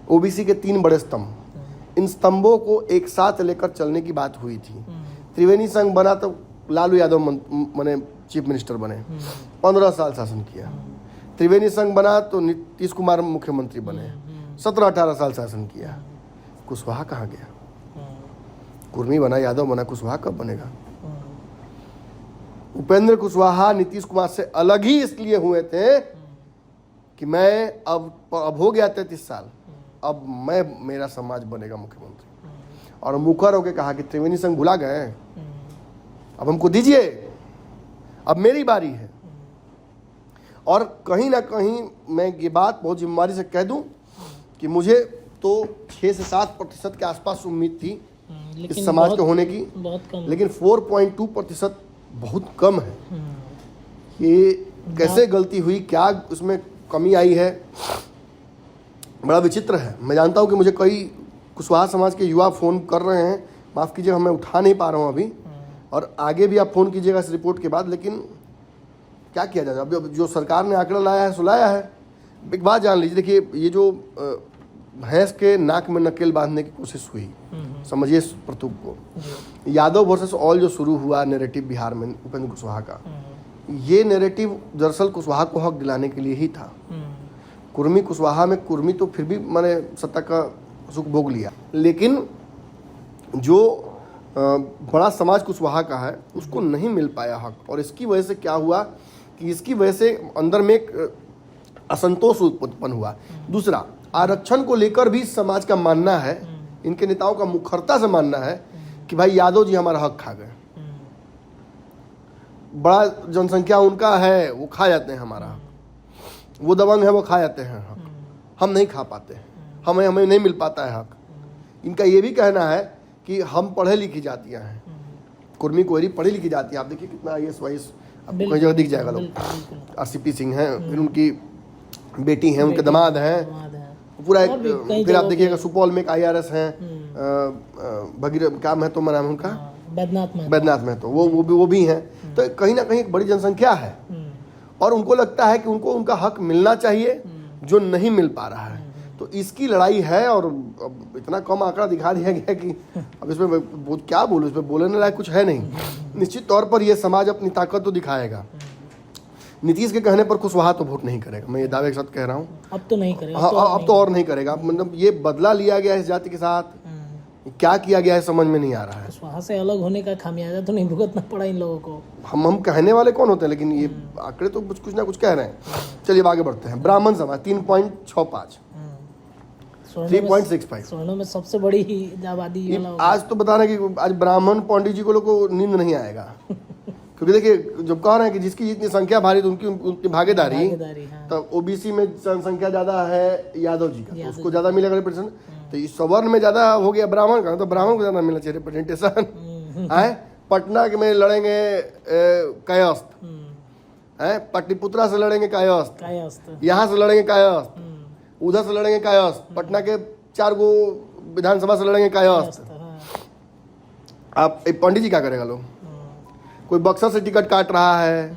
ओबीसी के 3 बड़े स्तंभ, इन स्तंभों को एक साथ लेकर चलने की बात हुई थी। त्रिवेणी संघ बना तो लालू यादव बने, चीफ मिनिस्टर बने, 15 साल शासन किया। त्रिवेणी संघ बना तो नीतीश कुमार मुख्यमंत्री बने, 17-18 साल शासन किया। कुशवाहा कहाँ गया? कुर्मी बना, यादव बना, कुशवाहा कब बनेगा? उपेंद्र कुशवाहा नीतीश कुमार से अलग ही इसलिए हुए थे कि मैं अब हो गया 33 साल, अब मेरा समाज बनेगा मुख्यमंत्री। और मुखर होकर कहा कि त्रिवेणी संघ भुला गए, अब हमको दीजिए, अब मेरी बारी है। और कहीं ना कहीं मैं ये बात बहुत जिम्मेदारी से कह दूं कि मुझे तो 6 से 7% के आसपास उम्मीद थी इस समाज के होने की, बहुत कम, लेकिन 4.2% बहुत कम है। ये कैसे गलती हुई, क्या उसमें कमी आई है, बड़ा विचित्र है। मैं जानता हूँ कि मुझे कई कुशवाहा समाज के युवा फ़ोन कर रहे हैं, माफ़ कीजिएगा मैं उठा नहीं पा रहा हूँ अभी, और आगे भी आप फ़ोन कीजिएगा इस रिपोर्ट के बाद। लेकिन क्या किया जाए, अब जो सरकार ने आंकड़ा लाया है सो लाया है। एक बात जान लीजिए, देखिए ये जो भैंस के नाक में नकेल बांधने की कोशिश हुई, समझिए इस प्रतुक को, यादव वर्सेस ऑल जो शुरू हुआ नैरेटिव बिहार में उपेंद्र कुशवाहा का, ये नैरेटिव दरअसल कुशवाहा को हक दिलाने के लिए ही था। कुर्मी कुशवाहा में, कुर्मी तो फिर भी मैंने सत्ता का सुख भोग लिया, लेकिन जो बड़ा समाज कुशवाहा का है उसको नहीं मिल पाया हक। और इसकी वजह से क्या हुआ कि इसकी वजह से अंदर में एक असंतोष उत्पन्न हुआ। दूसरा, आरक्षण को लेकर भी समाज का मानना है, इनके नेताओं का मुखरता से मानना है कि भाई यादव जी हमारा हक खा गए, बड़ा जनसंख्या उनका है, वो खा जाते हैं हमारा हक, वो दबंग है वो खा जाते हैं हक, हम नहीं खा पाते, हमें नहीं मिल पाता है हक। इनका ये भी कहना है कि हम पढ़े लिखी जातियाँ हैं, कुर्मी कोयरी पढ़ी लिखी जाती है। आप देखिए कितना IAS वाइस आपको कई जगह दिख जाएगा लोग, RCP सिंह हैं, फिर उनकी बेटी हैं, उनके दामाद हैं, पूरा एक, फिर आप देखिएगा सुपौल में एक IRS हैं, भगीरथ क्या महतो नाम है उनका, बैद्यनाथ महतो, वो भी हैं। तो कहीं ना कहीं एक बड़ी जनसंख्या है और उनको लगता है कि उनको उनका हक मिलना चाहिए जो नहीं मिल पा रहा है। तो इसकी लड़ाई है और अब इतना कम आंकड़ा दिखा दिया गया कि अब इसमें क्या बोलूं, इसमें बोलने लायक कुछ है नहीं। निश्चित तौर पर यह समाज अपनी ताकत तो दिखाएगा। नीतीश के कहने पर कुशवाहा तो वोट नहीं करेगा, मैं ये दावे के साथ कह रहा हूँ। अब तो नहीं करेगा, अब तो और नहीं करेगा। मतलब ये बदला लिया गया है इस जाति के साथ, क्या किया गया है समझ में नहीं आ रहा है। कुशवाहा से अलग होने का खामियाजा तो नहीं भुगतना पड़ा इन लोगों को। हम कहने वाले कौन होते हैं, लेकिन ये आंकड़े तो कुछ ना कुछ कह रहे हैं। चलिए आगे बढ़ते हैं। ब्राह्मण समाज 3.65, 3.65। स्वर्णों में सबसे बड़ी ही आबादी ये वाला होगा। आज तो बता रहे हैं कि आज ब्राह्मण पंडित जी को लोग को नींद नहीं आएगा क्योंकि देखिए जब कह रहे हैं कि जिसकी जितनी संख्या भारी तो उनकी भागीदारी, हाँ। तो ओबीसी में जनसंख्या ज्यादा है यादव जी का, तो उसको ज्यादा मिलेगा रिप्रेजेंटेशन। तो इस सवर्ण में ज्यादा हो गया ब्राह्मण का, तो ब्राह्मण को ज्यादा मिलना चाहिए रिप्रेजेंटेशन है। पटना के में लड़ेंगे कायस्थ है, पटलिपुत्रा से लड़ेंगे कायस्थ, यहाँ से लड़ेंगे कायस्थ, उधर से लड़ेंगे कायस्थ, पटना के 4 गो विधानसभा से लड़ेंगे कायस्थ। आप पंडित जी क्या करेगा लोग? कोई बक्सर से टिकट काट रहा है,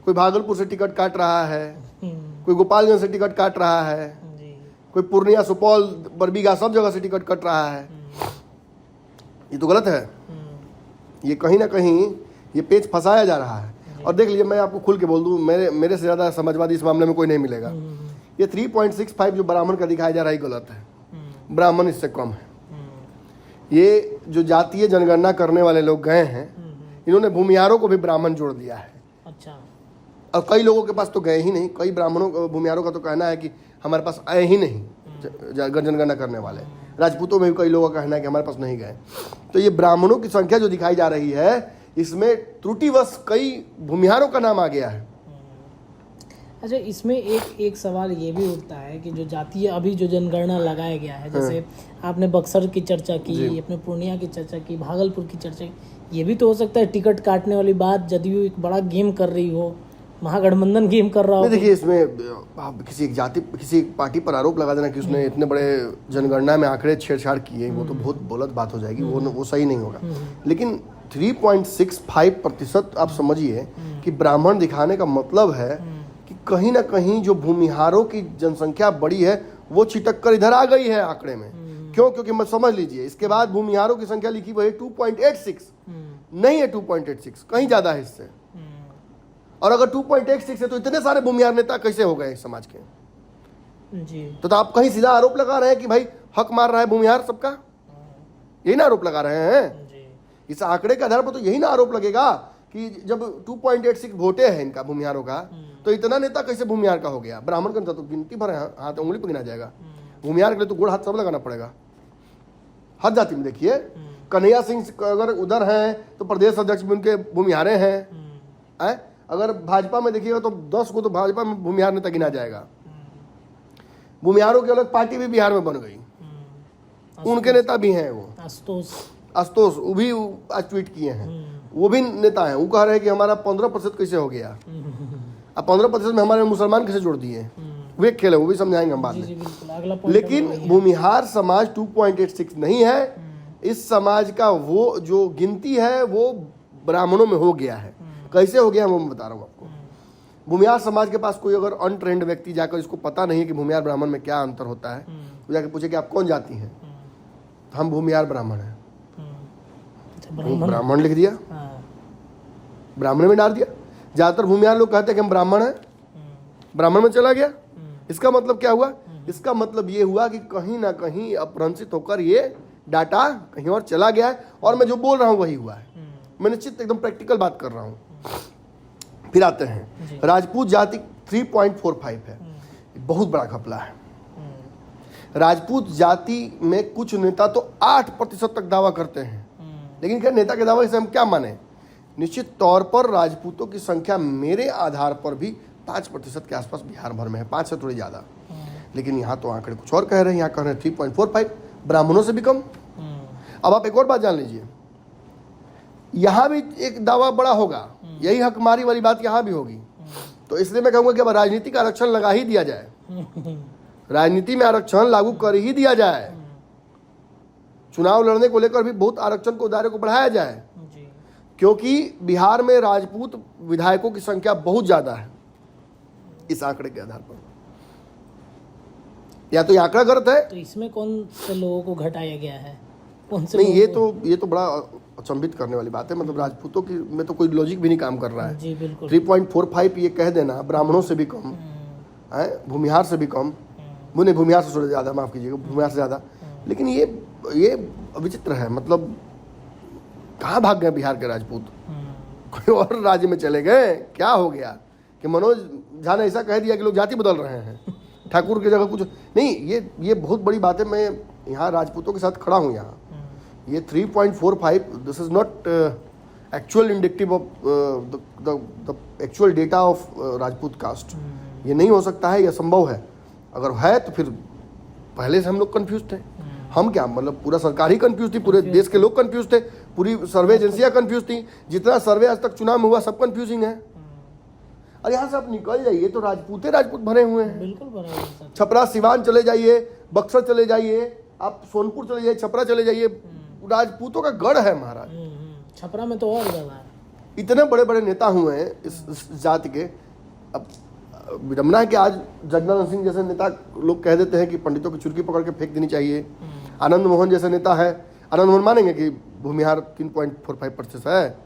कोई भागलपुर से टिकट काट रहा है, कोई गोपालगंज से टिकट काट रहा है, कोई पूर्णिया, सुपौल, बरबीघा सब जगह से टिकट कट रहा है। ये तो गलत है। ये कहीं ना कहीं ये पेच फंसाया जा रहा है। और देख लीजिए, मैं आपको खुल के बोल दूं, मेरे से ज्यादा समझवादी इस मामले में कोई नहीं मिलेगा। ये 3.65 जो ब्राह्मण का दिखाया जा रहा है गलत है, ब्राह्मण इससे कम है। ये जो जातीय जनगणना करने वाले लोग गए हैं, इन्होंने भूमिहारों को भी ब्राह्मण जोड़ दिया है। अच्छा। और कई लोगों के पास तो गए ही नहीं, कई ब्राह्मणों भूमिहारों का तो कहना है कि हमारे पास आए ही नहीं जनगणना करने वाले। राजपूतों में भी कई लोगों का कहना है कि हमारे पास नहीं गए। तो ये ब्राह्मणों की संख्या जो दिखाई जा रही है, इसमें त्रुटिवश कई भूमिहारों का नाम आ गया है। अच्छा, इसमें एक सवाल ये भी उठता है कि जो जातीय अभी जो जनगणना लगाया गया है, जैसे आपने बक्सर की चर्चा की, अपने पूर्णिया की चर्चा की, भागलपुर की चर्चा की, ये भी तो हो सकता है टिकट काटने वाली बात जदयू एक बड़ा गेम कर रही हो, महागठबंधन गेम कर रहा हो। देखिए, इसमें आप किसी एक जाति, किसी एक पार्टी पर आरोप लगा देना कि उसने इतने बड़े जनगणना में आंकड़े छेड़छाड़ किए, वो तो बहुत गलत बात हो जाएगी, वो सही नहीं होगा। लेकिन 3.65% आप समझिए कि ब्राह्मण दिखाने का मतलब है कि कहीं ना कहीं जो भूमिहारों की जनसंख्या बड़ी है वो छिटक कर इधर आ गई है आंकड़े में। क्यों? क्योंकि मत समझ लीजिए, इसके बाद भूमिहारों की संख्या लिखी हुई है 2.86, नहीं है 2.86, कहीं ज्यादा है इससे। और अगर 2.86 है तो इतने सारे भूमिहार नेता कैसे हो गए समाज के? जी। तो आप कहीं सीधा आरोप लगा रहे हैं कि भाई हक मार रहा है भूमिहार सबका, यही ना आरोप लगा रहे हैं। इस आंकड़े के आधार पर तो यही ना आरोप लगेगा कि जब 2.86 वोटे हैं इनका भूमिहारों का, तो इतना नेता कैसे भूमिहार का हो गया? ब्राह्मण का तो गिनती भर है, हाथ उंगली पर गिना जाएगा। भूमिहार के लिए तो गोड़ हाथ सब लगाना पड़ेगा। हर जाति में देखिए, कन्हैया सिंह अगर उधर हैं तो प्रदेश अध्यक्ष भी उनके भूमिहारे हैं। अगर भाजपा में देखिएगा तो 10 को तो भाजपा में भूमिहार नेता गिना जाएगा। भूमिहारों की अलग पार्टी भी बिहार में बन गई, उनके नेता भी हैं। वो आशुतोष वो भी आज ट्वीट किए हैं, वो भी नेता हैं। वो कह रहे हैं कि हमारा 15% कैसे हो गया, अब 15% में हमारे मुसलमान कैसे जोड़ दिए। वो एक खेल है, वो भी समझाएंगे हम बाद में। लेकिन भूमिहार समाज 2.86 नहीं है। इस समाज का वो जो गिनती है वो ब्राह्मणों में हो गया है। कैसे हो गया वो मैं बता रहा हूँ आपको। भूमिहार समाज के पास कोई अगर अनट्रेंड व्यक्ति जाकर, इसको पता नहीं है कि भूमिहार ब्राह्मण में क्या अंतर होता है, वो जाके पूछे कि आप कौन जाति हैं, तो हम भूमिहार ब्राह्मण हैं, ब्राह्मण लिख दिया, ब्राह्मण में डाल दिया। ज्यादातर भूमिहार लोग कहते हैं कि हम ब्राह्मण हैं, ब्राह्मण में चला गया। इसका मतलब क्या हुआ? इसका मतलब ये हुआ कि कहीं ना कहीं अपभ्रंशित होकर ये डाटा कहीं और चला गया है, और मैं जो बोल रहा हूँ वही हुआ है। मैं निश्चित एकदम प्रैक्टिकल बात कर रहा हूँ। फिर आते हैं, राजपूत जाति 3.45 है, बहुत बड़ा घपला है। राजपूत जाति में कुछ नेता तो 8% तक दावा करते हैं, लेकिन क्या नेता के दावे से हम क्या माने? निश्चित तौर पर राजपूतों की संख्या मेरे आधार पर भी 5% के आसपास बिहार भर में है, 5 से थोड़ी ज्यादा। लेकिन यहाँ तो आंकड़े कुछ और कह रहे हैं, यहाँ कह रहे हैं 3.45, ब्राह्मणों से भी कम। अब आप एक और बात जान लीजिए, यहाँ भी एक दावा बड़ा होगा, यही हकमारी वाली बात यहाँ भी होगी। तो इसलिए मैं कहूँगा कि अब राजनीति का आरक्षण लगा ही दिया जाए, राजनीति में आरक्षण लागू कर ही दिया जाए। चुनाव लड़ने को लेकर भी बहुत आरक्षण को दायरे को बढ़ाया जाए, क्योंकि बिहार में राजपूत विधायकों की संख्या बहुत ज्यादा है इस आंकड़े के आधार पर। या तो ये आंकड़ा गलत है, तो इसमें कौन से लोगों को घटाया गया है, कौन से नहीं, ये तो बड़ा अचंभित करने वाली बात है। मतलब राजपूतों की में तो कोई लॉजिक भी नहीं काम कर रहा है। जी बिल्कुल। 3.45 ये कह देना ब्राह्मणों से भी कम है, भूमिहार से भी कम, मुझे भूमिहार से थोड़ा ज्यादा, माफ कीजिएगा, भूमिहार से ज्यादा। लेकिन ये विचित्र है। मतलब कहाँ भाग गए बिहार के राजपूत? कोई और राज्य में चले गए? क्या हो गया कि मनोज झा ने ऐसा कह दिया कि लोग जाति बदल रहे हैं? ठाकुर की जगह कुछ नहीं। ये बहुत बड़ी बात है। मैं यहाँ राजपूतों के साथ खड़ा हूँ यहाँ। ये 3.45 this is not actual indicative of the actual data of Rajput caste. ये नहीं हो सकता है, ये असंभव है। अगर है तो फिर पहले से हम लोग कंफ्यूज थे। हम क्या मतलब पूरा सरकार ही कंफ्यूज थी, पूरे देश के लोग कंफ्यूज थे, पूरी सर्वे एजेंसियां कंफ्यूज थी। जितना सर्वे आज तक चुनाव में हुआ सब कंफ्यूजिंग है। और यहाँ से आप निकल जाइए तो राजपूत भरे हुए हैं। बिल्कुल भरे हुए हैं। छपरा सिवान चले जाइए, बक्सर चले जाइए, आप सोनपुर चले जाइए, छपरा चले जाइए, राजपूतों का गढ़ है महाराज। छपरा में तो और ज्यादा है। इतने बड़े बड़े नेता हुए हैं इस जाति के। अब विडम्बना है कि आज जगनारायण सिंह जैसे नेता लोग कह देते हैं कि पंडितों की चुरकी पकड़ के फेंक देनी चाहिए। आनंद मोहन जैसे नेता है, आनंद मोहन मानेंगे कि भूमिहार 3.45% है।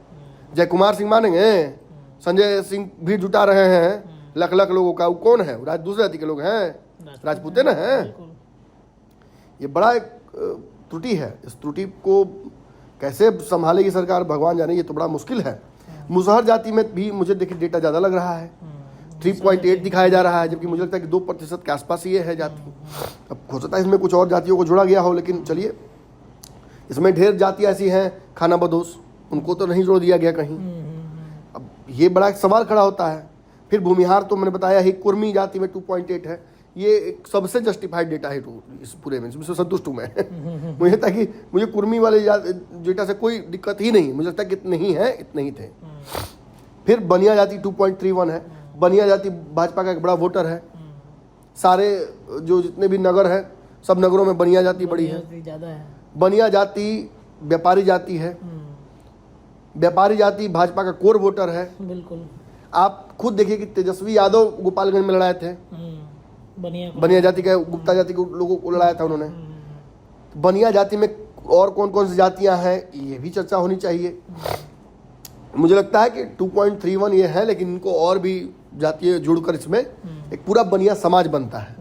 जय कुमार सिंह मानेंगे, संजय सिंह भी जुटा रहे हैं लाख लाख लोगों का। वो कौन है? दूसरे जाति के लोग हैं, राजपूते न हैं। ये बड़ा एक त्रुटि है। इस त्रुटि को कैसे संभालेगी सरकार भगवान जाने। ये तो बड़ा मुश्किल है। मुसहर जाति में भी मुझे देखिए डेटा ज़्यादा लग रहा है, 3.8 दिखाया जा रहा है, जबकि मुझे लगता है कि 2% के आसपास ये है जाति। अब हो सकता है इसमें कुछ और जातियों को जोड़ा गया हो, लेकिन चलिए, इसमें ढेर जातियाँ ऐसी हैं खाना बदोश, उनको तो नहीं जोड़ दिया गया कहीं। अब ये बड़ा एक सवाल खड़ा होता है। फिर भूमिहार तो मैंने बताया ही, कुर्मी जाति में 2.8 है। ये एक सबसे जस्टिफाइड डेटा है इस पूरे में, जिसमें संतुष्ट हूँ मैं। मुझे लगता है कि मुझे कुर्मी वाले डेटा से कोई दिक्कत ही नहीं। मुझे लगता है कि इतने ही है, इतने ही थे। फिर बनिया जाति 2.31 है। बनिया जाति भाजपा का एक बड़ा वोटर है। सारे जो जितने भी नगर है, सब नगरों में बनिया जाति बड़ी है। बनिया जाति व्यापारी जाति है। व्यापारी जाति भाजपा का कोर वोटर है। बिल्कुल। आप खुद देखिए कि तेजस्वी यादव गोपालगंज में लड़ाए थे, बनिया जाति के, गुप्ता जाति के लोगों को लड़ाया था उन्होंने। बनिया जाति में और कौन कौन सी जातियां हैं, ये भी चर्चा होनी चाहिए। मुझे लगता है कि 2.31 ये है, लेकिन इनको और भी जातियां जुड़कर इसमें एक पूरा बनिया समाज बनता है।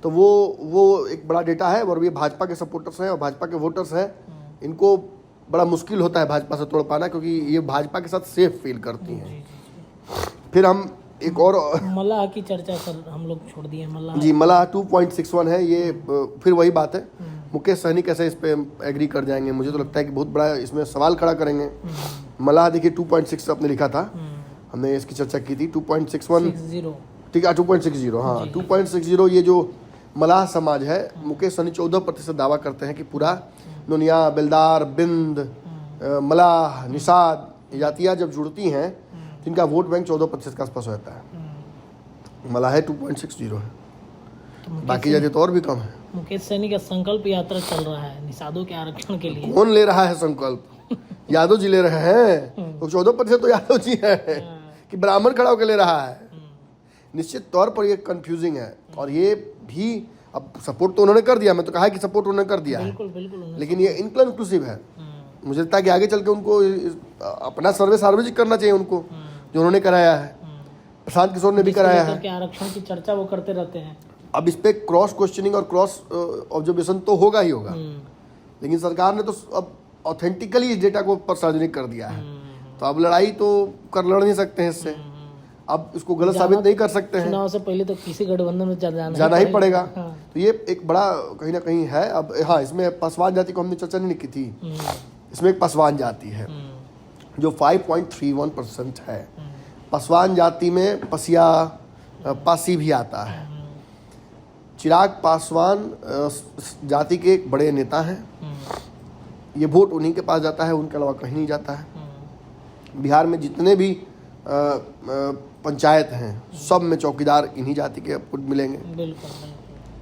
तो वो एक बड़ा डेटा है। और ये भाजपा के सपोर्टर्स हैं और भाजपा के वोटर्स हैं। इनको बड़ा मुश्किल होता है भाजपा से तोड़ पाना, क्योंकि ये भाजपा के साथ सेफ फील करती हैं। फिर हम एक और मल्लाह की चर्चा सर हम लोग छोड़ दिए। मल्लाह जी, मल्लाह 2.61 है। ये फिर वही बात है, मुकेश सहनी कैसे इस पे एग्री कर जाएंगे। मुझे तो लगता है कि बहुत बड़ा इसमें सवाल खड़ा करेंगे। मल्लाह देखिए 2.6 अपने लिखा था, हमने इसकी चर्चा की थी। 2.61 ठीक है, 2.60 हाँ 2.60। ये जो मल्लाह समाज है, मुकेश सहनी 14% दावा करते हैं कि पूरा नुनिया, बेलदार, बिंद, मल्लाह, निषाद जातियाँ जब जुड़ती हैं तो इनका वोट बैंक 14% के आसपास रहता है। मल्लाह 2.60 है, बाकी जाति तो और भी कम है। मुकेश सहनी का संकल्प यात्रा चल रहा है निषादों के आरक्षण के लिए। कौन ले रहा है संकल्प? यादव जी ले रहे हैं। तो 14% तो यादव जी है कि ब्राह्मण खड़ा होकर ले रहा है। निश्चित तौर पर ये कंफ्यूजिंग है। और ये भी अब सपोर्ट तो उन्होंने कर दिया, मैं तो कहा कि सपोर्ट उन्होंने कर दिया है, लेकिन ये इनकंक्लूसिव है। मुझे लगता है कि आगे चल के उनको अपना सर्वे सार्वजनिक करना चाहिए, उनको जो उन्होंने कराया है। प्रशांत किशोर ने भी कराया है। आरक्षण की चर्चा वो करते रहते हैं। अब इस पे क्रॉस क्वेश्चनिंग और क्रॉस ऑब्जर्वेशन तो होगा ही होगा, लेकिन सरकार ने तो अब ऑथेंटिकली इस डेटा को सार्वजनिक कर दिया है। तो अब लड़ाई तो लड़ नहीं सकते हैं इससे। अब इसको गलत साबित नहीं कर सकते हैं। चुनाव से पहले तो किसी गठबंधन में जाना ही पड़ेगा। तो ये एक बड़ा कहीं ना कहीं है। अब हाँ, इसमें पासवान जाति को हमने चर्चा नहीं की थी। इसमें एक पासवान जाति है जो 5.31% है। पासवान जाति में पसिया, पासी भी आता है। चिराग पासवान जाति के एक बड़े नेता हैं। ये वोट उन्हीं के पास जाता है, उनके अलावा कहीं नहीं जाता है। बिहार में जितने भी पंचायत हैं, सब में चौकीदार इन्हीं जाति के आपको मिलेंगे।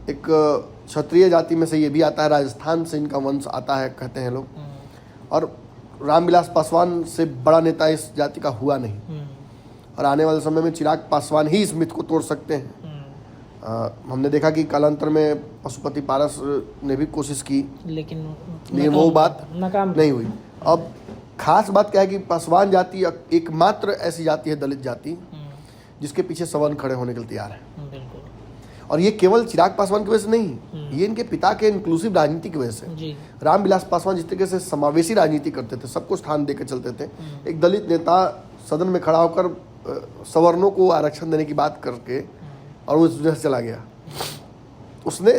एक क्षत्रिय जाति में से ये भी आता है, राजस्थान से इनका वंश आता है कहते हैं लोग। और रामविलास पासवान से बड़ा नेता इस जाति का हुआ नहीं। और आने वाले समय में चिराग पासवान ही इस मिथ को तोड़ सकते हैं। हमने देखा कि कालांतर में पशुपति पारस ने भी कोशिश की, लेकिन वो बात नाकाम नहीं हुई। अब खास बात क्या है कि पासवान जाति एकमात्र ऐसी जाति है, दलित जाति, जिसके पीछे सवर्ण खड़े होने के लिए तैयार है। और ये केवल चिराग पासवान की वजह से नहीं, ये इनके पिता के इंक्लूसिव राजनीति की वजह से। रामविलास पासवान जिस तरीके से समावेशी राजनीति करते थे, सबको स्थान देकर चलते थे, एक दलित नेता सदन में खड़ा होकर सवर्णों को आरक्षण देने की बात करके और वो उस वजह से चला गया। उसने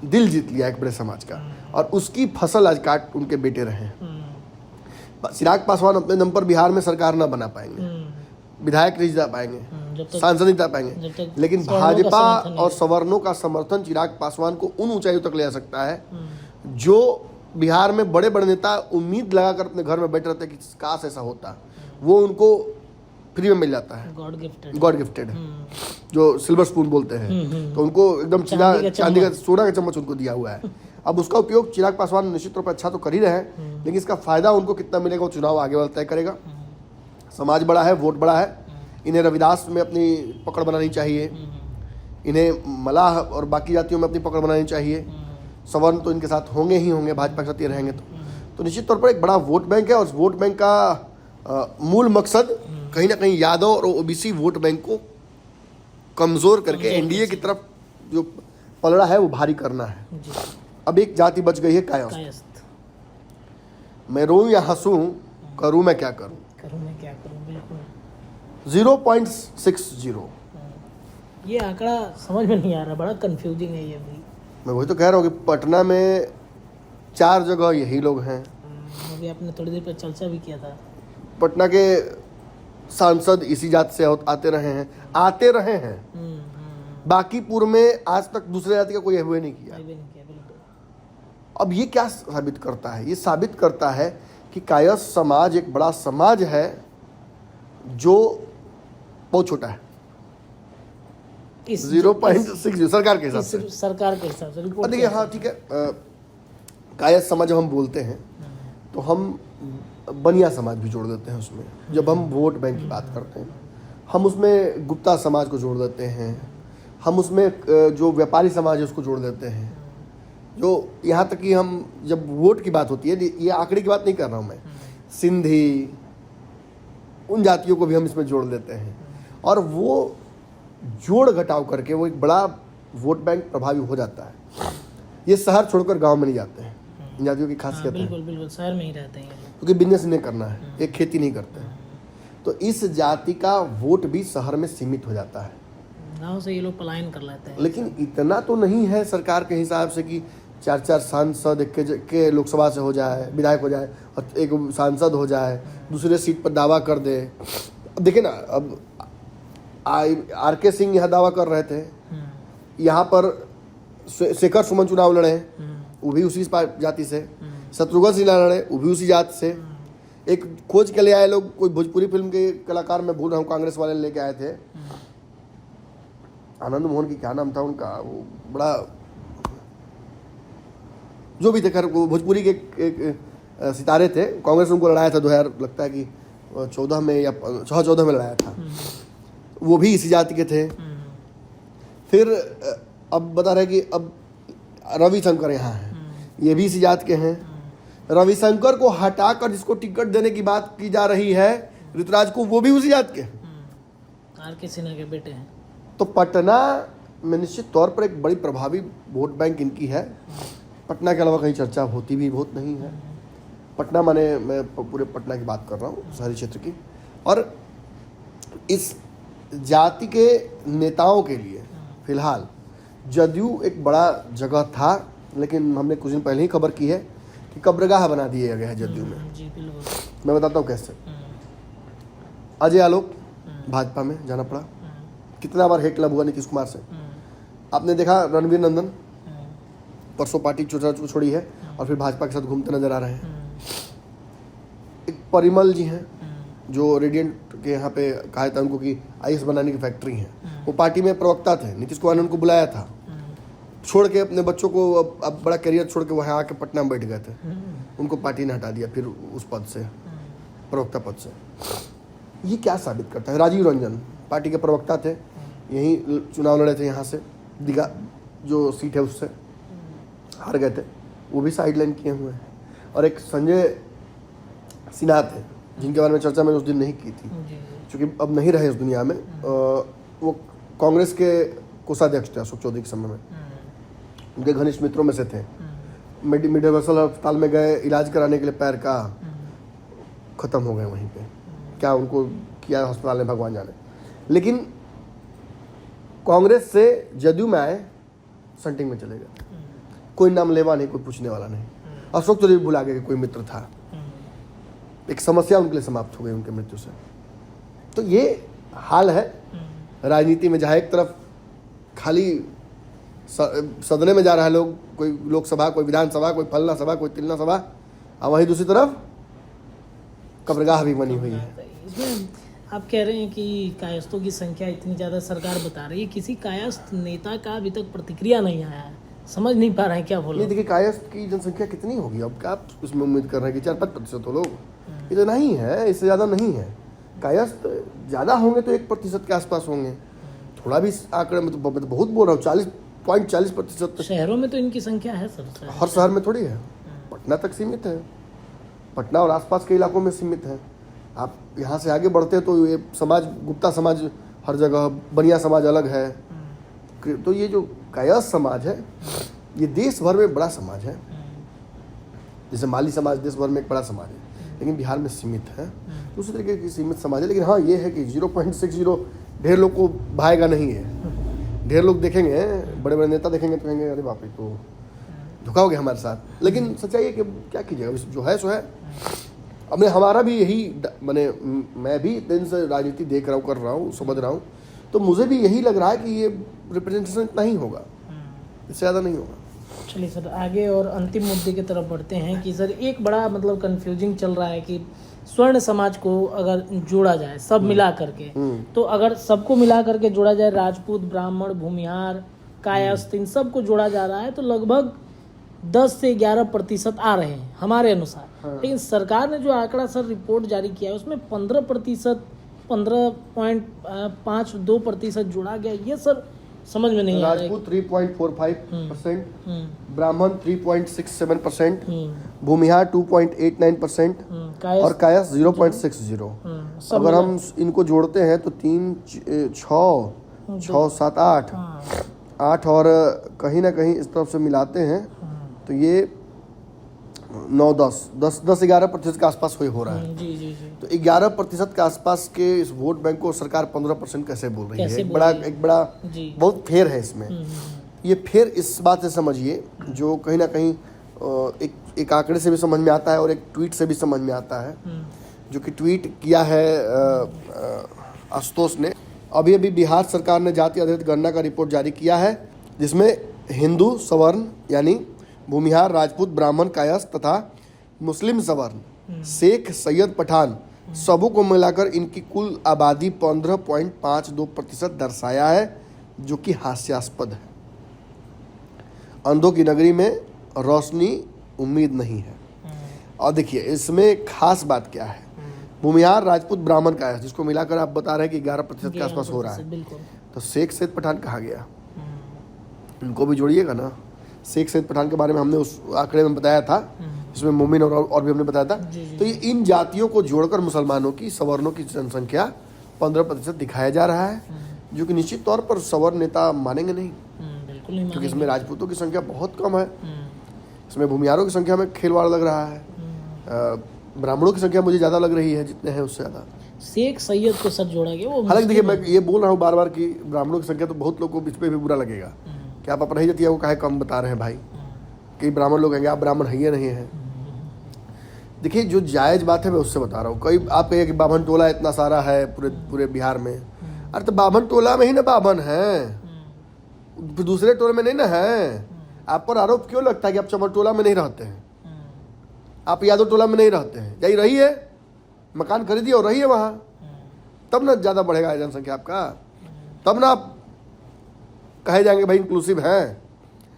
दिल जीत लिया एक बड़े समाज का, और उसकी फसल आज काट उनके बेटे रहे हैं। चिराग पासवान अपने दम पर बिहार में सरकार ना बना पाएंगे, विधायक नहीं जिता पाएंगे, सांसद नहीं जिता पाएंगे, लेकिन भाजपा और सवर्णों का समर्थन चिराग पासवान को उन ऊंचाइयों तक ले जा सकता है जो बिहार में बड़े बड़े नेता उम्मीद लगाकर अपने घर में बैठे रहते हैं कि काश ऐसा होता, वो उनको फ्री में मिल जाता है। गॉड गिफ्टेड है, जो सिल्वर स्पून बोलते हैं, तो उनको एकदम चांदी का सोना का चम्मच उनको दिया हुआ है। अब उसका उपयोग चिराग पासवान निश्चित तौर पर अच्छा तो कर ही रहे हैं, लेकिन इसका फायदा उनको कितना मिलेगा वो चुनाव आगे वाला तय करेगा। समाज बड़ा है, वोट बड़ा है, इन्हें रविदास में अपनी पकड़ बनानी चाहिए, इन्हें मलाह और बाकी जातियों में अपनी पकड़ बनानी चाहिए। सवर्ण तो इनके साथ होंगे ही होंगे, भाजपा के साथ ये रहेंगे तो निश्चित तौर पर एक बड़ा वोट बैंक है, और उस वोट बैंक का मूल मकसद कहीं ना कहीं यादव और ओबीसी वोट बैंक को कमजोर करके एनडीए की तरफ जो पलड़ा है वो भारी करना है। अब एक जाति बच गई है कायस्थ। मैं रोऊं या हंसूं, करूं मैं क्या करूं, बिल्कुल 0.60। ये आंकड़ा समझ में नहीं आ रहा, बड़ा कंफ्यूजिंग है ये भी। मैं वही तो कह रहा हूँ कि पटना में 4 जगह यही लोग हैं। अभी आपने थोड़ी देर पर चर्चा भी किया था, पटना के सांसद इसी जात से आते रहे हैं। बाकीपुर में आज तक दूसरे जाति का कोई हुए नहीं किया। अब ये क्या साबित करता है? ये साबित करता है कि कायस्थ समाज एक बड़ा समाज है जो बहुत छोटा है। 0.60 सरकार के हिसाब से, देखिए हाँ ठीक है, कायस्थ समाज जब हम बोलते हैं तो हम बनिया समाज भी जोड़ देते हैं उसमें। जब हम वोट बैंक की बात करते हैं हम उसमें गुप्ता समाज को जोड़ देते हैं, हम उसमें जो व्यापारी समाज है उसको जोड़ देते हैं, जो यहाँ तक कि हम जब वोट की बात होती है, ये आंकड़े की बात नहीं कर रहा हूँ मैं, सिंधी उन जातियों को भी हम इसमें जोड़ देते हैं, और वो जोड़ घटाव करके वो एक बड़ा वोट बैंक प्रभावी हो जाता है। ये शहर छोड़कर गांव में नहीं जाते हैं, इन जातियों की खासियत है। बिल्कुल शहर में ही रहते हैं क्योंकि बिजनेस नहीं करना है, एक खेती नहीं करते हैं, तो इस जाति का वोट भी शहर में सीमित हो जाता है, गांव से ये लोग पलायन कर लेते हैं। लेकिन इतना तो नहीं है सरकार के हिसाब से कि 4 सांसद के लोकसभा से हो जाए, विधायक हो जाए, और एक सांसद हो जाए, दूसरे सीट पर दावा कर दे। अब देखिए ना, अब आर.के. सिंह यहाँ दावा कर रहे थे, यहाँ पर शेखर सुमन चुनाव लड़े, वो भी उसी जाति से, शत्रुघ्न सिन्हा लड़े, वो भी उसी जाति से। एक खोज के ले आए लोग, कोई भोजपुरी फिल्म के कलाकार, मैं भूल रहा हूँ, कांग्रेस वाले लेके आए थे, आनंद मोहन की क्या नाम था उनका, वो बड़ा जो भी थे, खैर भोजपुरी के एक सितारे थे, कांग्रेस ने उनको लड़ाया था 2000 लगता है कि 14 में या 14 में लड़ाया था, वो भी इसी जाति के थे। फिर अब बता रहे कि अब रविशंकर यहाँ हैं, ये भी इसी जात के हैं। रविशंकर को हटाकर जिसको टिकट देने की बात की जा रही है ऋतुराज को, वो भी उसी जात के हैं, आर.के. सिन्हा के बेटे हैं। तो पटना में निश्चित तौर पर एक बड़ी प्रभावी वोट बैंक इनकी है। पटना के अलावा कहीं चर्चा होती भी बहुत नहीं है। पटना माने मैं पूरे पटना की बात कर रहा हूँ, शहरी क्षेत्र की। और इस जाति के नेताओं के लिए फिलहाल जदयू एक बड़ा जगह था, लेकिन हमने कुछ दिन पहले ही खबर की है कि कब्रगाह बना दिया गया है जदयू में। मैं बताता हूँ कैसे। अजय आलोक भाजपा में जाना पड़ा, कितना बार हेट क्लब हुआ नीतीश कुमार से। आपने देखा रणवीर नंदन परसों पार्टी छोड़ी है और फिर भाजपा के साथ घूमते नजर आ रहे हैं। एक परिमल जी हैं जो रेडियंट के यहाँ पे कहा था उनको कि आईएएस बनाने की फैक्ट्री है, वो पार्टी में प्रवक्ता थे, नीतीश कुमार ने उनको बुलाया था, छोड़ के अपने बच्चों को अब बड़ा करियर छोड़ के वहाँ आके पटना में बैठ गए थे, उनको पार्टी ने हटा दिया फिर उस पद से, प्रवक्ता पद से। ये क्या साबित करता है? राजीव रंजन पार्टी के प्रवक्ता थे, यहीं चुनाव लड़े थे, यहाँ से दीघा जो सीट है उससे हार गए थे, वो भी साइडलाइन किए हुए हैं। और एक संजय सिन्हा थे जिनके बारे में चर्चा मैंने उस दिन नहीं की थी, क्योंकि अब नहीं रहे इस दुनिया में। वो कांग्रेस के कोषाध्यक्ष थे अशोक चौधरी के समय में, उनके घनिष्ठ मित्रों में से थे। मेडिकल अस्पताल में गए इलाज कराने के लिए, पैर का खत्म हो गए वहीं पे, क्या उनको किया अस्पताल में भगवान जाने। लेकिन कांग्रेस से जदयू में आए, सेंटिंग में चले गए, कोई नाम लेवा नहीं, कोई पूछने वाला नहीं। अशोक चौधरी भी भुला गए कि कोई मित्र था, एक समस्या उनके लिए समाप्त हो गई उनके मृत्यु से। तो ये हाल है राजनीति में, जहाँ एक तरफ खाली सदने में जा रहा है लोग, कोई लोकसभा, कोई विधानसभा, कोई फलना सभा, कोई तिलना सभा, और वहीं दूसरी तरफ कब्रगाह भी बनी हुई है। इसमें आप कह रहे हैं कि कायस्थों की संख्या इतनी ज़्यादा सरकार बता रही है, किसी कायस्थ नेता का अभी तक प्रतिक्रिया नहीं आया है, समझ नहीं पा रहे हैं क्या बोलो। नहीं, देखिए कायस्थ की जनसंख्या कितनी होगी, अब क्या आप उसमें उम्मीद कर रहे हैं कि 4-5% हो लोग, इतना ही है, इससे ज़्यादा नहीं है। कायस्थ ज़्यादा होंगे तो 1% के आसपास होंगे, थोड़ा भी आंकड़े में तो बहुत बोल रहा हूँ, 40.40% शहरों में तो इनकी संख्या है सर, हर शहर में थोड़ी है, पटना तक सीमित है, पटना और आसपास के इलाकों में सीमित है। आप यहाँ से आगे बढ़ते हैं तो ये समाज, गुप्ता समाज हर जगह, बनिया समाज अलग है। तो ये जो कायस्थ समाज है ये देश भर में बड़ा समाज है, जैसे माली समाज देश भर में एक बड़ा समाज है, लेकिन बिहार में सीमित है, दूसरे तरीके की सीमित समाज है। लेकिन हाँ ये है कि 0.60 ढेर लोग को भाएगा नहीं है। ढेर लोग देखेंगे, बड़े बड़े नेता देखेंगे तो कहेंगे अरे बाप रे, तो धोखा हो गया हमारे साथ। लेकिन सच्चाई है कि क्या कीजिएगा, जो है सो है। अब हमारा भी यही मैंने, मैं भी दिन से राजनीति देख रहा हूँ, कर रहा हूँ, समझ रहा हूँ, तो मुझे भी यही लग रहा है कि ये रिप्रेजेंटेशन इतना ही होगा, इससे ज़्यादा नहीं होगा। चलिए सर, आगे और अंतिम मुद्दे की तरफ बढ़ते हैं कि सर एक बड़ा मतलब कंफ्यूजिंग चल रहा है कि स्वर्ण समाज को अगर जोड़ा जाए सब मिला करके, तो अगर सबको मिला करके जोड़ा जाए, राजपूत, ब्राह्मण, भूमिहार, कायस्थ, इन सबको जोड़ा जा रहा है तो लगभग 10 से 11% आ रहे हैं हमारे अनुसार। लेकिन सरकार ने जो आंकड़ा सर रिपोर्ट जारी किया है उसमें 15%, 15.52% जोड़ा गया। ये सर समझ में नहीं आ रहा है। राजपूत 3.45%, ब्राह्मण 3.67%, भूमिहार 2.89% और कायस्थ 0.60। अगर हम इनको जोड़ते हैं तो 3, 6, 7, 8 और कहीं ना कहीं इस तरफ से मिलाते हैं तो ये 9, 10, 11% के आसपास हो रहा है। जी। तो 11% के आसपास के इस वोट बैंक को सरकार 15% कैसे बोल रही है? एक बड़ा बहुत फेर है इसमें। ये फेर इस बात से समझिए जो कहीं ना कहीं एक आंकड़े से भी समझ में आता है और एक ट्वीट से भी समझ में आता है, जो कि ट्वीट किया है आशुतोष ने। अभी बिहार सरकार ने जाति आधारित गणना का रिपोर्ट जारी किया है, जिसमें हिंदू सवर्ण यानी भूमिहार, राजपूत, ब्राह्मण, कायस्थ तथा मुस्लिम सवर्ण, शेख, सैयद, पठान सबों को मिलाकर इनकी कुल आबादी 15.52% दर्शाया है, जो कि हास्यास्पद है। अंधों की नगरी में रोशनी उम्मीद नहीं है। और देखिए इसमें खास बात क्या है, भूमिहार, राजपूत, ब्राह्मण, कायस्थ जिसको मिलाकर आप बता रहे हैं कि 11% के आसपास हो रहा है, तो शेख, सैयद, पठान कहा गया, इनको भी जोड़िएगा ना। शेख, सैयद, पठान के बारे में हमने उस आंकड़े में बताया था, इसमें मोमिन और भी हमने बताया था। तो ये इन जातियों को जोड़कर मुसलमानों की, सवर्णों की जनसंख्या 15% दिखाया जा रहा है, जो कि निश्चित तौर पर सवर्ण नेता मानेंगे नहीं, क्योंकि इसमें राजपूतों की संख्या बहुत कम है, इसमें भूमिहारों की संख्या में खेलवाड़ लग रहा है, ब्राह्मणों की संख्या मुझे ज़्यादा लग रही है, जितने हैं उससे ज़्यादा शेख सैयद को सर जोड़ा गया। हालांकि देखिए मैं ये बोल रहा हूँ बार बार कि ब्राह्मणों की संख्या तो बहुत लोगों को इस पर भी बुरा लगेगा कि आप अपना ही जातिया को काहे कम बता रहे हैं भाई, कि ब्राह्मण लोग कहेंगे आप ब्राह्मण है या नहीं है। देखिए जो जायज़ बात है मैं उससे बता रहा हूँ। कई आप कहिए कि बाभन टोला इतना सारा है पूरे बिहार में, अरे तो बाभन टोला में ही ना बाभन है, फिर दूसरे टोले में नहीं ना है। आप पर आरोप क्यों लगता है कि आप चमर टोला में नहीं रहते हैं, आप यादव टोला में नहीं रहते हैं, यही रही है, मकान खरीदिए और रहिए वहाँ, तब ना ज़्यादा बढ़ेगा जनसंख्या आपका, तब ना आप कहे जाएंगे भाई इंक्लूसिव हैं।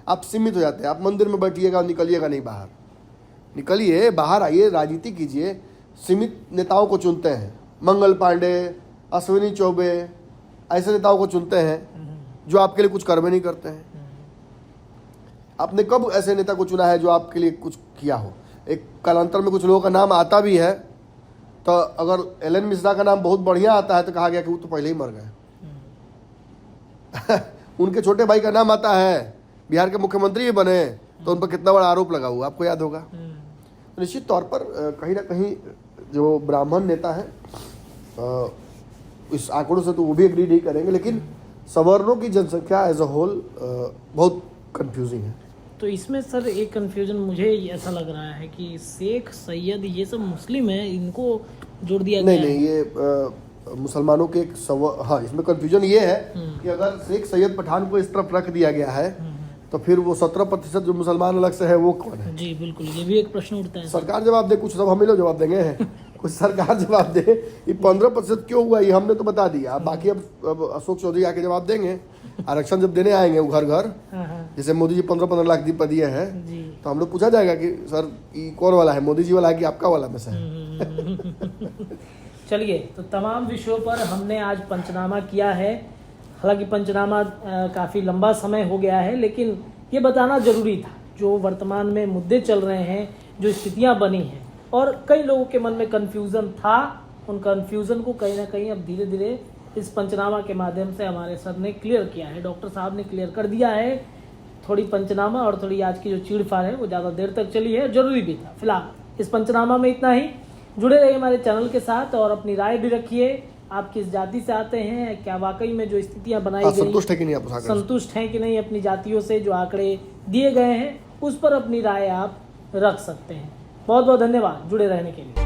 आप सीमित हो जाते हैं, आप मंदिर में बैठिएगा और निकलिएगा नहीं बाहर, निकलिए बाहर आइए, राजनीति कीजिए। सीमित नेताओं को चुनते हैं, मंगल पांडे, अश्विनी चौबे, ऐसे नेताओं को चुनते हैं जो आपके लिए कुछ कर्म नहीं करते हैं। आपने कब ऐसे नेता को चुना है जो आपके लिए कुछ किया हो? एक कालांतर में कुछ लोगों का नाम आता भी है, तो अगर एलन मिश्रा का नाम बहुत बढ़िया आता है तो कहा गया कि वो तो पहले ही मर गए। उनके छोटे भाई का नाम आता है, बिहार के मुख्यमंत्री भी बने, तो उन पर कितना बड़ा आरोप लगा हुआ आपको याद होगा। तो निश्चित तौर पर कहीं ना कहीं जो ब्राह्मण नेता है इस आंकड़ों से तो वो भी एग्री नहीं करेंगे, लेकिन सवर्णों की जनसंख्या एज अ होल बहुत कंफ्यूजिंग है। तो इसमें सर एक कंफ्यूजन मुझे ऐसा लग रहा है कि शेख सैयद ये सब मुस्लिम है, इनको जोड़ दिया नहीं गया नहीं, ये मुसलमानों के एक हाँ, इसमें कंफ्यूजन ये है कि अगर शेख सैयद पठान को इस तरफ रख दिया गया है तो फिर वो 17% जो मुसलमान अलग से है वो कौन है? जी बिल्कुल, ये भी एक प्रश्न उठता है। सरकार जवाब दे, कुछ सब हम ही लोग जवाब देंगे कुछ सरकार जवाब दे। ये 15% क्यों हुआ ये हमने तो बता दिया, बाकी अब अशोक चौधरी आके जवाब देंगे। आरक्षण जब देने आएंगे वो घर घर, जैसे मोदी जी 15-15 लाख दीप दिए हैं, तो हम लोग पूछा जाएगा कि सर ये कौन वाला है, मोदी जी वाला है कि आपका वाला में से है? चलिए, तो तमाम विषयों पर हमने आज पंचनामा किया है। हालांकि पंचनामा काफ़ी लंबा समय हो गया है, लेकिन ये बताना जरूरी था जो वर्तमान में मुद्दे चल रहे हैं, जो स्थितियां बनी हैं, और कई लोगों के मन में कन्फ्यूज़न था। उन कन्फ्यूज़न को कहीं ना कहीं अब धीरे धीरे इस पंचनामा के माध्यम से हमारे सर ने क्लियर किया है, डॉक्टर साहब ने क्लियर कर दिया है। थोड़ी पंचनामा और थोड़ी आज की जो चीड़-फाड़ है वो ज़्यादा देर तक चली है, जरूरी भी था। फिलहाल इस पंचनामा में इतना ही। जुड़े रहिए हमारे चैनल के साथ और अपनी राय भी रखिए। आप किस जाति से आते हैं, क्या वाकई में जो स्थितियां बनाई गई संतुष्ट है कि नहीं, आप संतुष्ट हैं कि नहीं अपनी जातियों से, जो आंकड़े दिए गए हैं उस पर अपनी राय आप रख सकते हैं। बहुत बहुत धन्यवाद जुड़े रहने के लिए।